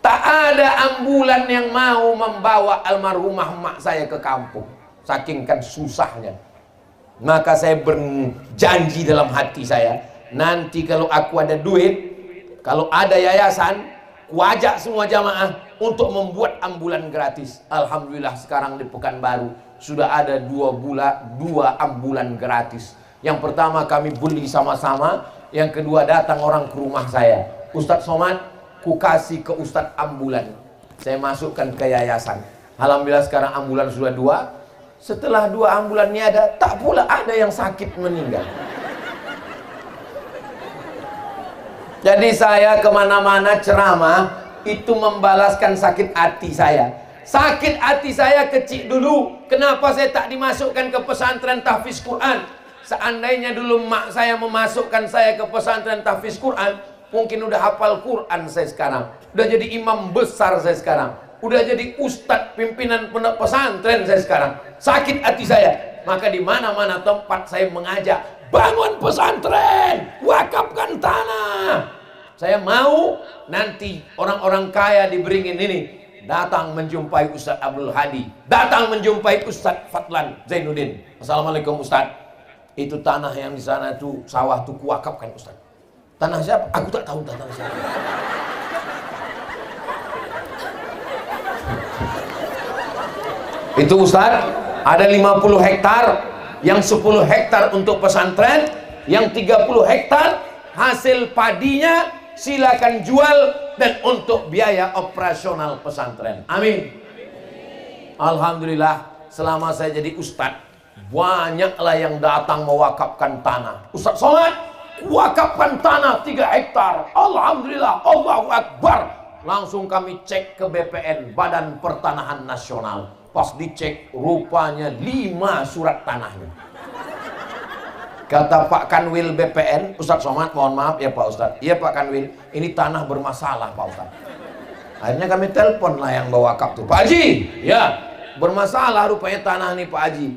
Tak ada ambulan yang mau membawa almarhumah mak saya ke kampung, saking kan susahnya. Maka saya berjanji dalam hati saya, nanti kalau aku ada duit, kalau ada yayasan, kuajak semua jamaah untuk membuat ambulan gratis. Alhamdulillah sekarang di Pekanbaru sudah ada 2 ambulan gratis. Yang pertama kami beli sama-sama, yang kedua datang orang ke rumah saya. Ustadz Somad, ku kasih ke Ustadz ambulan, saya masukkan ke yayasan. Alhamdulillah sekarang ambulan sudah 2. Setelah 2 ambulan ini ada, tak pula ada yang sakit meninggal. Jadi saya kemana-mana ceramah itu membalaskan sakit hati saya. Sakit hati saya kecil dulu. Kenapa saya tak dimasukkan ke pesantren tahfiz Quran? Seandainya dulu mak saya memasukkan saya ke pesantren tahfiz Quran, mungkin udah hafal Quran saya sekarang. Udah jadi imam besar saya sekarang. Udah jadi ustadz pimpinan pondok pesantren saya sekarang. Sakit hati saya. Maka di mana-mana tempat saya mengajak, bangun pesantren, wakafkan tanah. Saya mau nanti orang-orang kaya di Beringin ini datang menjumpai Ustadz Abdul Hadi, datang menjumpai Ustadz Fadlan Zainuddin. Assalamualaikum Ustadz. Itu tanah yang di sana tuh sawah tuh kuwakafkan Ustadz. Tanah siapa? Aku tak tahu tanah siapa. Itu Ustadz, ada 50 hektar, yang 10 hektar untuk pesantren, yang 30 hektar hasil padinya silakan jual dan untuk biaya operasional pesantren. Amin. Alhamdulillah selama saya jadi Ustadz, banyaklah yang datang mewakafkan tanah. Ustadz Somad, wakafkan tanah 3 hektar. Alhamdulillah, Allahu Akbar. Langsung kami cek ke BPN, Badan Pertanahan Nasional. Pas dicek, rupanya 5 surat tanahnya. Kata Pak Kanwil BPN, Ustadz Somad, mohon maaf ya Pak Ustadz. Iya Pak Kanwil, ini tanah bermasalah Pak Ustadz. Akhirnya kami telepon lah yang bawa wakaf tuh, Pak Haji, ya bermasalah rupanya tanah nih Pak Haji.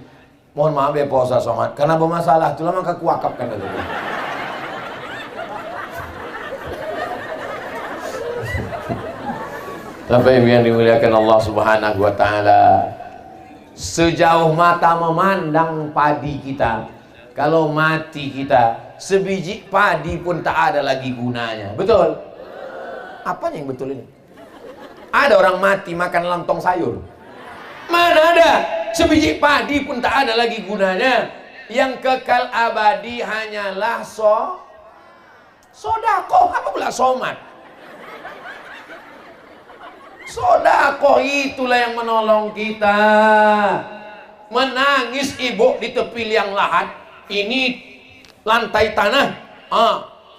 Mohon maaf ya Pak Ustadz Somad, karena bermasalah itulah maka kuwakafkan dulu. Sampai yang dimuliakan Allah Subhanahu wa Ta'ala, sejauh mata memandang padi kita, kalau mati kita, sebiji padi pun tak ada lagi gunanya. Betul? Apanya yang betul ini? Ada orang mati makan lontong sayur? Mana ada? Sebiji padi pun tak ada lagi gunanya. Yang kekal abadi hanyalah sodakoh. Apa pula somat? Sodakoh itulah yang menolong kita. Menangis ibu di tepi liang lahat, ini lantai tanah,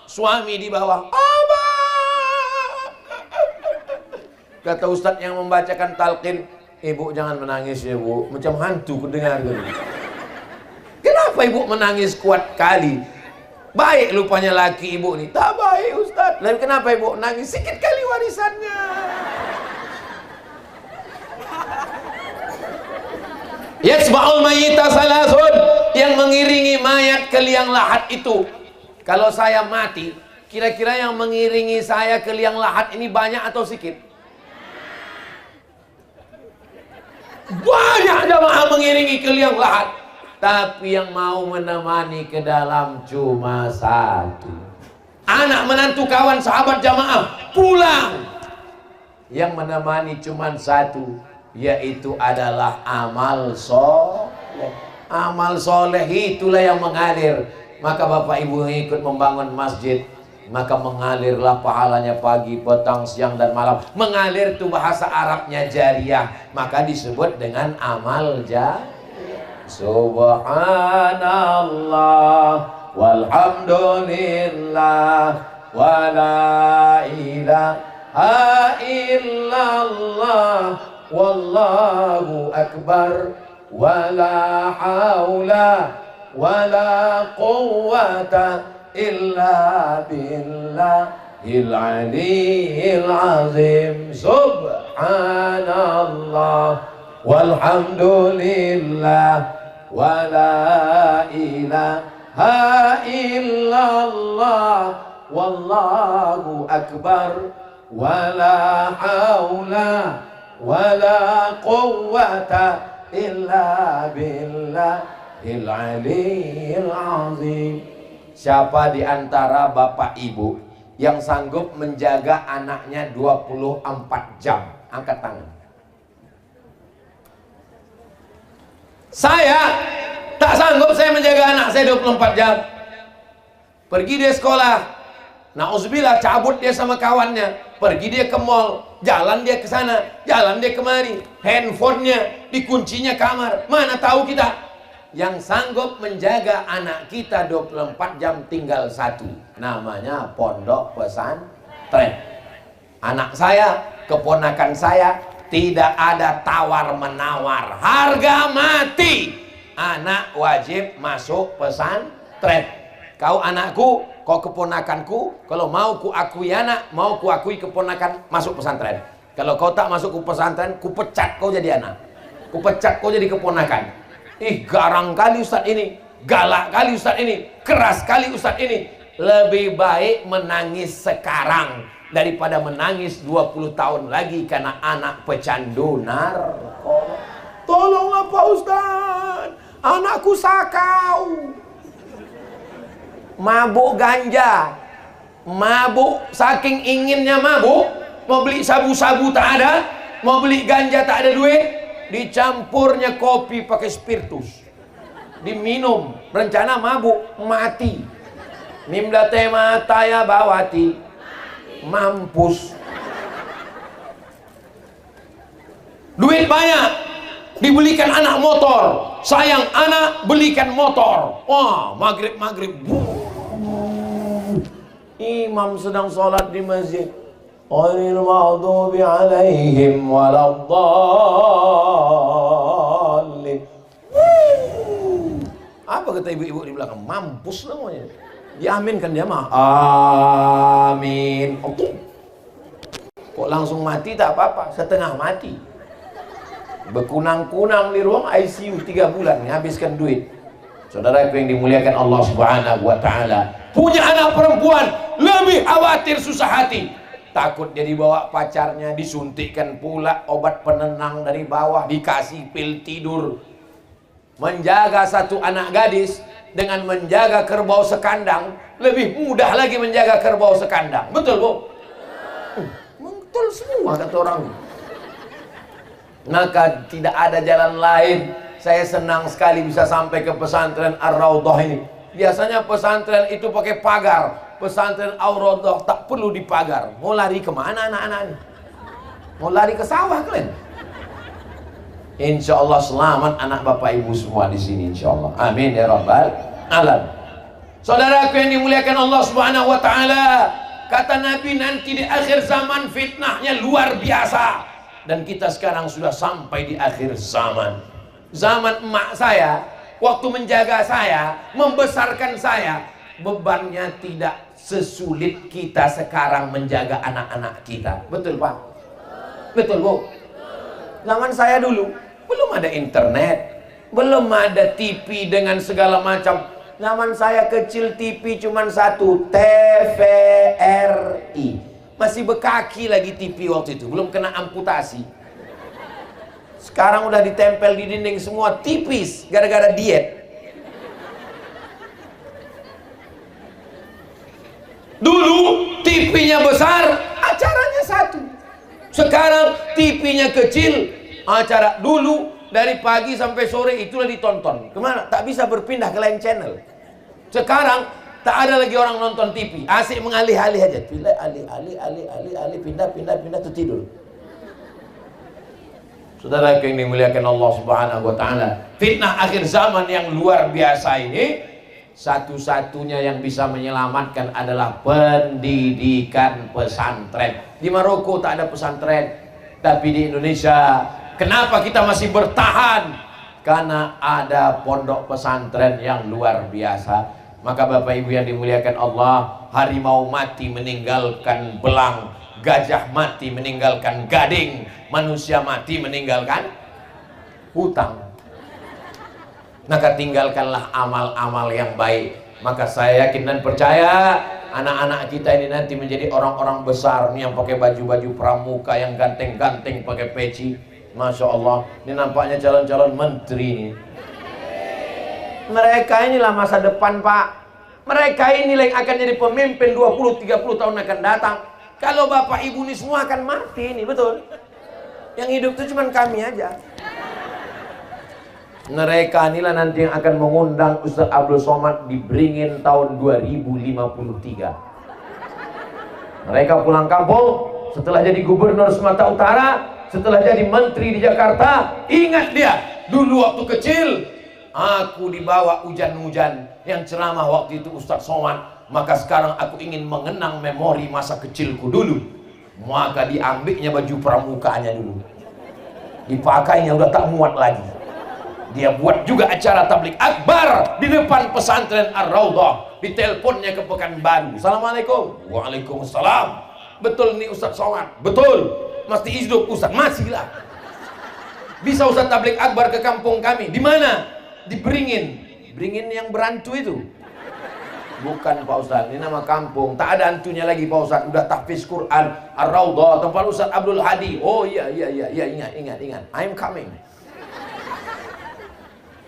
suami di bawah, Abah. Kata ustadz yang membacakan talqin, ibu jangan menangis ya bu, macam hantu kudengar gitu. Kenapa ibu menangis kuat kali? Baik lupanya laki ibu nih, tak baik ustadz. Lalu kenapa ibu nangis? Sikit kali warisannya. Yasba'ul mayyita salasun, yang mengiringi mayat ke liang lahat itu. Kalau saya mati, kira-kira yang mengiringi saya ke liang lahat ini banyak atau sedikit? Banyak jamaah mengiringi ke liang lahat, tapi yang mau menemani ke dalam cuma 1. Anak menantu kawan sahabat jamaah pulang, yang menemani cuma 1, yaitu adalah amal soleh. Amal soleh itulah yang mengalir. Maka bapak ibu yang ikut membangun masjid, maka mengalirlah pahalanya pagi, petang, siang dan malam. Mengalir itu bahasa Arabnya jariyah, maka disebut dengan amal jariyah. Subhanallah walhamdulillah wala ilaha illallah wallahu akbar wala haula wala quwwata illa billahil aliyyil azim. Subhanallah walhamdulillah wala ilaha illallah wallahu akbar wala haula wala quwwata illa billahil aliyyil azim. Siapa di antara bapak ibu yang sanggup menjaga anaknya 24 jam? Angkat tangan. Saya tak sanggup saya menjaga anak saya 24 jam. Pergi dia sekolah, na'udzubillah, cabut dia sama kawannya, pergi dia ke mall, jalan dia ke sana, jalan dia kemari, handphonenya dikuncinya kamar. Mana tahu kita? Yang sanggup menjaga anak kita 24 jam tinggal satu, namanya pondok pesantren. Anak saya, keponakan saya, tidak ada tawar menawar, harga mati. Anak wajib masuk pesantren. Kau anakku, kau keponakanku, kalau mau ku akui anak, mau ku akui keponakan, masuk pesantren. Kalau kau tak masuk ke pesantren, ku pecat kau jadi anak, ku pecat kau jadi keponakan. Ih, garang kali Ustadz ini, galak kali Ustadz ini, keras kali Ustadz ini. Lebih baik menangis sekarang daripada menangis 20 tahun lagi karena anak pecandu narkoba. Tolonglah Pak Ustadz, anakku sakau, mabuk ganja, mabuk, saking inginnya mabuk, mau beli sabu-sabu tak ada, mau beli ganja tak ada duit, dicampurnya kopi pakai spiritus, diminum, rencana mabuk, mati. Nimdate mataya bawati, mampus. Duit banyak, dibelikan anak motor, sayang anak, belikan motor. Wah, maghrib imam sedang sholat di masjid, ghairil maghdubi alaihim waladdallin. Apa kata ibu-ibu di belakang? Mampus semuanya. Diaminkan dia mah. Amin. Oke. Kok langsung mati tak apa-apa, setengah mati. Berkunang-kunang di ruang ICU 3 bulan, menghabiskan duit. Saudara yang dimuliakan Allah Subhanahu wa taala, punya anak perempuan lebih khawatir, susah hati. Takut dia dibawa pacarnya, disuntikkan pula obat penenang dari bawah, dikasih pil tidur. Menjaga satu anak gadis dengan menjaga kerbau sekandang lebih mudah lagi menjaga kerbau sekandang. Betul, Bu? Betul semua kata orang. Maka tidak ada jalan lain. Saya senang sekali bisa sampai ke pesantren Ar-Raudhah ini. Biasanya pesantren itu pakai pagar. Pesantren Ar-Raudhah tak perlu dipagar. Mau lari kemana anak-anak ini? Mau lari ke sawah kalian? Insya Allah selamat anak bapak ibu semua di sini, insya Allah. Amin ya rabbal alamin. Saudaraku yang dimuliakan Allah Subhanahu wa taala, kata Nabi nanti di akhir zaman fitnahnya luar biasa. Dan kita sekarang sudah sampai di akhir zaman. Zaman emak saya, waktu menjaga saya, membesarkan saya, bebannya tidak sesulit kita sekarang menjaga anak-anak kita. Betul Pak? Betul Bu? Zaman saya dulu belum ada internet, belum ada TV dengan segala macam. Zaman saya kecil TV cuma satu, TVRI. Masih bekaki lagi TV waktu itu, belum kena amputasi. Sekarang udah ditempel di dinding semua, tipis gara-gara diet. Dulu TV-nya besar, acaranya satu. Sekarang TV-nya kecil, acara dulu dari pagi sampai sore itulah ditonton. Kemana? Tak bisa berpindah ke lain channel. Sekarang tak ada lagi orang nonton TV, asik mengalih-alih aja. Pilih alih, pindah tuh tidur. Saudara yang dimuliakan Allah Subhanahu wa taala, fitnah akhir zaman yang luar biasa ini, satu-satunya yang bisa menyelamatkan adalah pendidikan pesantren. Di Maroko tak ada pesantren, tapi di Indonesia kenapa kita masih bertahan? Karena ada pondok pesantren yang luar biasa. Maka Bapak Ibu yang dimuliakan Allah, harimau mati meninggalkan belang, gajah mati meninggalkan gading, manusia mati meninggalkan hutang. Maka tinggalkanlah amal-amal yang baik. Maka saya yakin dan percaya anak-anak kita ini nanti menjadi orang-orang besar nih, yang pakai baju-baju pramuka, yang ganteng-ganteng pakai peci. Masya Allah, ini nampaknya calon-calon menteri nih. Mereka inilah masa depan Pak. Mereka inilah yang akan jadi pemimpin 20-30 tahun akan datang. Kalau bapak ibu ini semua akan mati ini, betul? Yang hidup itu cuma kami aja. Mereka inilah nanti yang akan mengundang Ustaz Abdul Somad di Beringin tahun 2053. Mereka pulang kampung setelah jadi gubernur Sumatera Utara, setelah jadi menteri di Jakarta. Ingat dia, dulu waktu kecil aku dibawa hujan-hujan yang ceramah waktu itu Ustaz Somad. Maka sekarang aku ingin mengenang memori masa kecilku dulu. Maka diambilnya baju pramukanya dulu, dipakainya udah tak muat lagi. Dia buat juga acara tablik akbar di depan pesantren Ar-Raudhah. Diteleponnya ke Pekanbaru. Assalamualaikum. Waalaikumsalam. Betul nih Ustaz Somad? Betul. Mesti hidup Ustaz? Masihlah. Bisa Ustaz tablik akbar ke kampung kami? Di mana? Di Beringin. Beringin yang berantu itu? Bukan Pak Ustaz, ini nama kampung. Tak ada hantunya lagi Pak Ustaz. Udah tahfiz Quran. Ar-Raudhah, tempat Ustaz Abdul Hadi. Oh iya, ingat. I'm coming.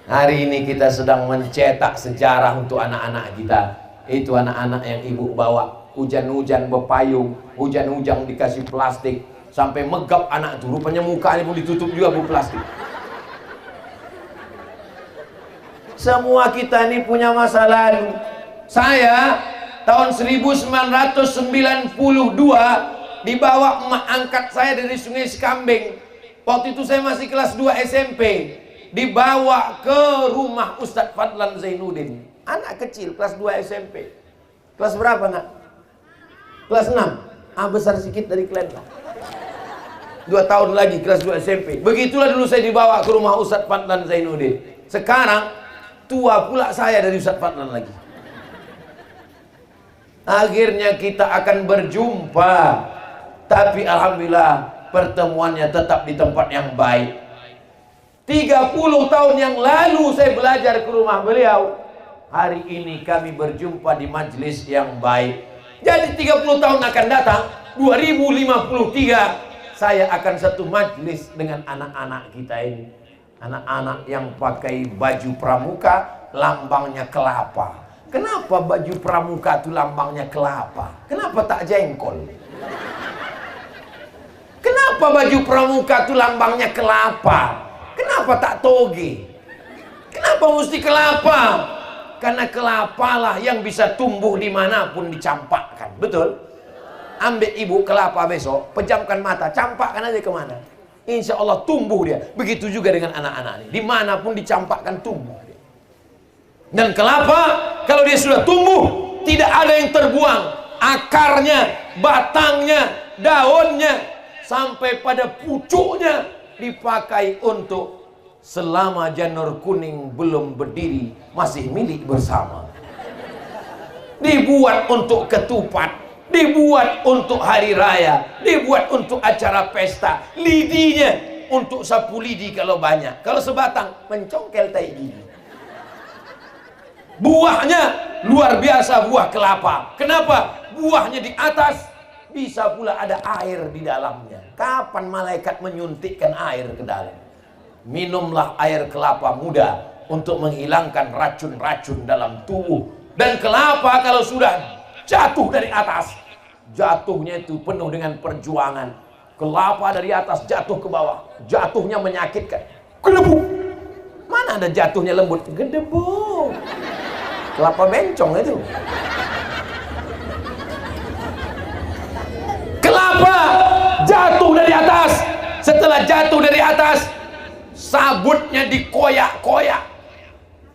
Hari ini kita sedang mencetak sejarah untuk anak-anak kita. Itu anak-anak yang ibu bawa. Hujan-hujan berpayung, hujan-hujan dikasih plastik, sampai megap anak itu. Rupanya mukanya pun ditutup juga bu plastik. Semua kita ini punya masa lalu. Saya tahun 1992 dibawa emak angkat saya dari Sungai Cikambing. Waktu itu saya masih kelas 2 SMP. Dibawa ke rumah Ustadz Fadlan Zainuddin. Anak kecil kelas 2 SMP. Kelas berapa nak? Kelas 6. Besar sedikit dari kalian lah. 2 tahun lagi kelas 2 SMP. Begitulah dulu saya dibawa ke rumah Ustadz Fadlan Zainuddin. Sekarang tua pula saya dari Ustadz Fadlan lagi. Akhirnya kita akan berjumpa. Tapi alhamdulillah pertemuannya tetap di tempat yang baik. 30 tahun yang lalu saya belajar ke rumah beliau. Hari ini kami berjumpa di majelis yang baik. Jadi 30 tahun akan datang 2053 saya akan satu majelis dengan anak-anak kita ini. Anak-anak yang pakai baju pramuka, lambangnya kelapa. Kenapa baju pramuka itu lambangnya kelapa? Kenapa tak jengkol? Kenapa baju pramuka itu lambangnya kelapa? Kenapa tak toge? Kenapa mesti kelapa? Karena kelapa lah yang bisa tumbuh dimanapun dicampakkan. Betul? Ambil ibu kelapa besok, pejamkan mata, campakkan aja kemana. Insya Allah tumbuh dia. Begitu juga dengan anak-anak ini. Dimanapun dicampakkan tumbuh. Dan kelapa kalau dia sudah tumbuh tidak ada yang terbuang. Akarnya, batangnya, daunnya sampai pada pucuknya dipakai untuk selama janur kuning belum berdiri masih milik bersama. Dibuat untuk ketupat, dibuat untuk hari raya, dibuat untuk acara pesta. Lidinya untuk sapu lidi kalau banyak. Kalau sebatang mencongkel tai gigi. Buahnya luar biasa, buah kelapa. Kenapa? Buahnya di atas, bisa pula ada air di dalamnya. Kapan malaikat menyuntikkan air ke dalam? Minumlah air kelapa muda untuk menghilangkan racun-racun dalam tubuh. Dan kelapa kalau sudah jatuh dari atas, jatuhnya itu penuh dengan perjuangan. Kelapa dari atas jatuh ke bawah, jatuhnya menyakitkan. Gedebu. Mana ada jatuhnya lembut? Gedebu. Kelapa bencong itu. Kelapa jatuh dari atas. Setelah jatuh dari atas, sabutnya dikoyak-koyak.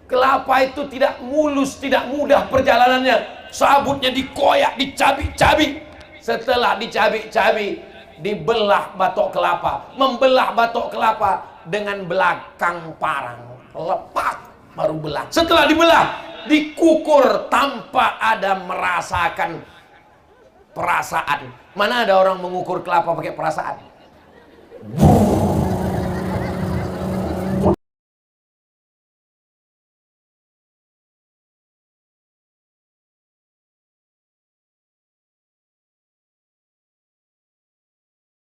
Kelapa itu tidak mulus, tidak mudah perjalanannya. Sabutnya dikoyak, dicabik-cabik. Setelah dicabik-cabik, dibelah batok kelapa. Membelah batok kelapa dengan belakang parang. Lepak baru belah. Setelah dibelah, dikukur tanpa ada merasakan perasaan. Mana ada orang mengukur kelapa pakai perasaan?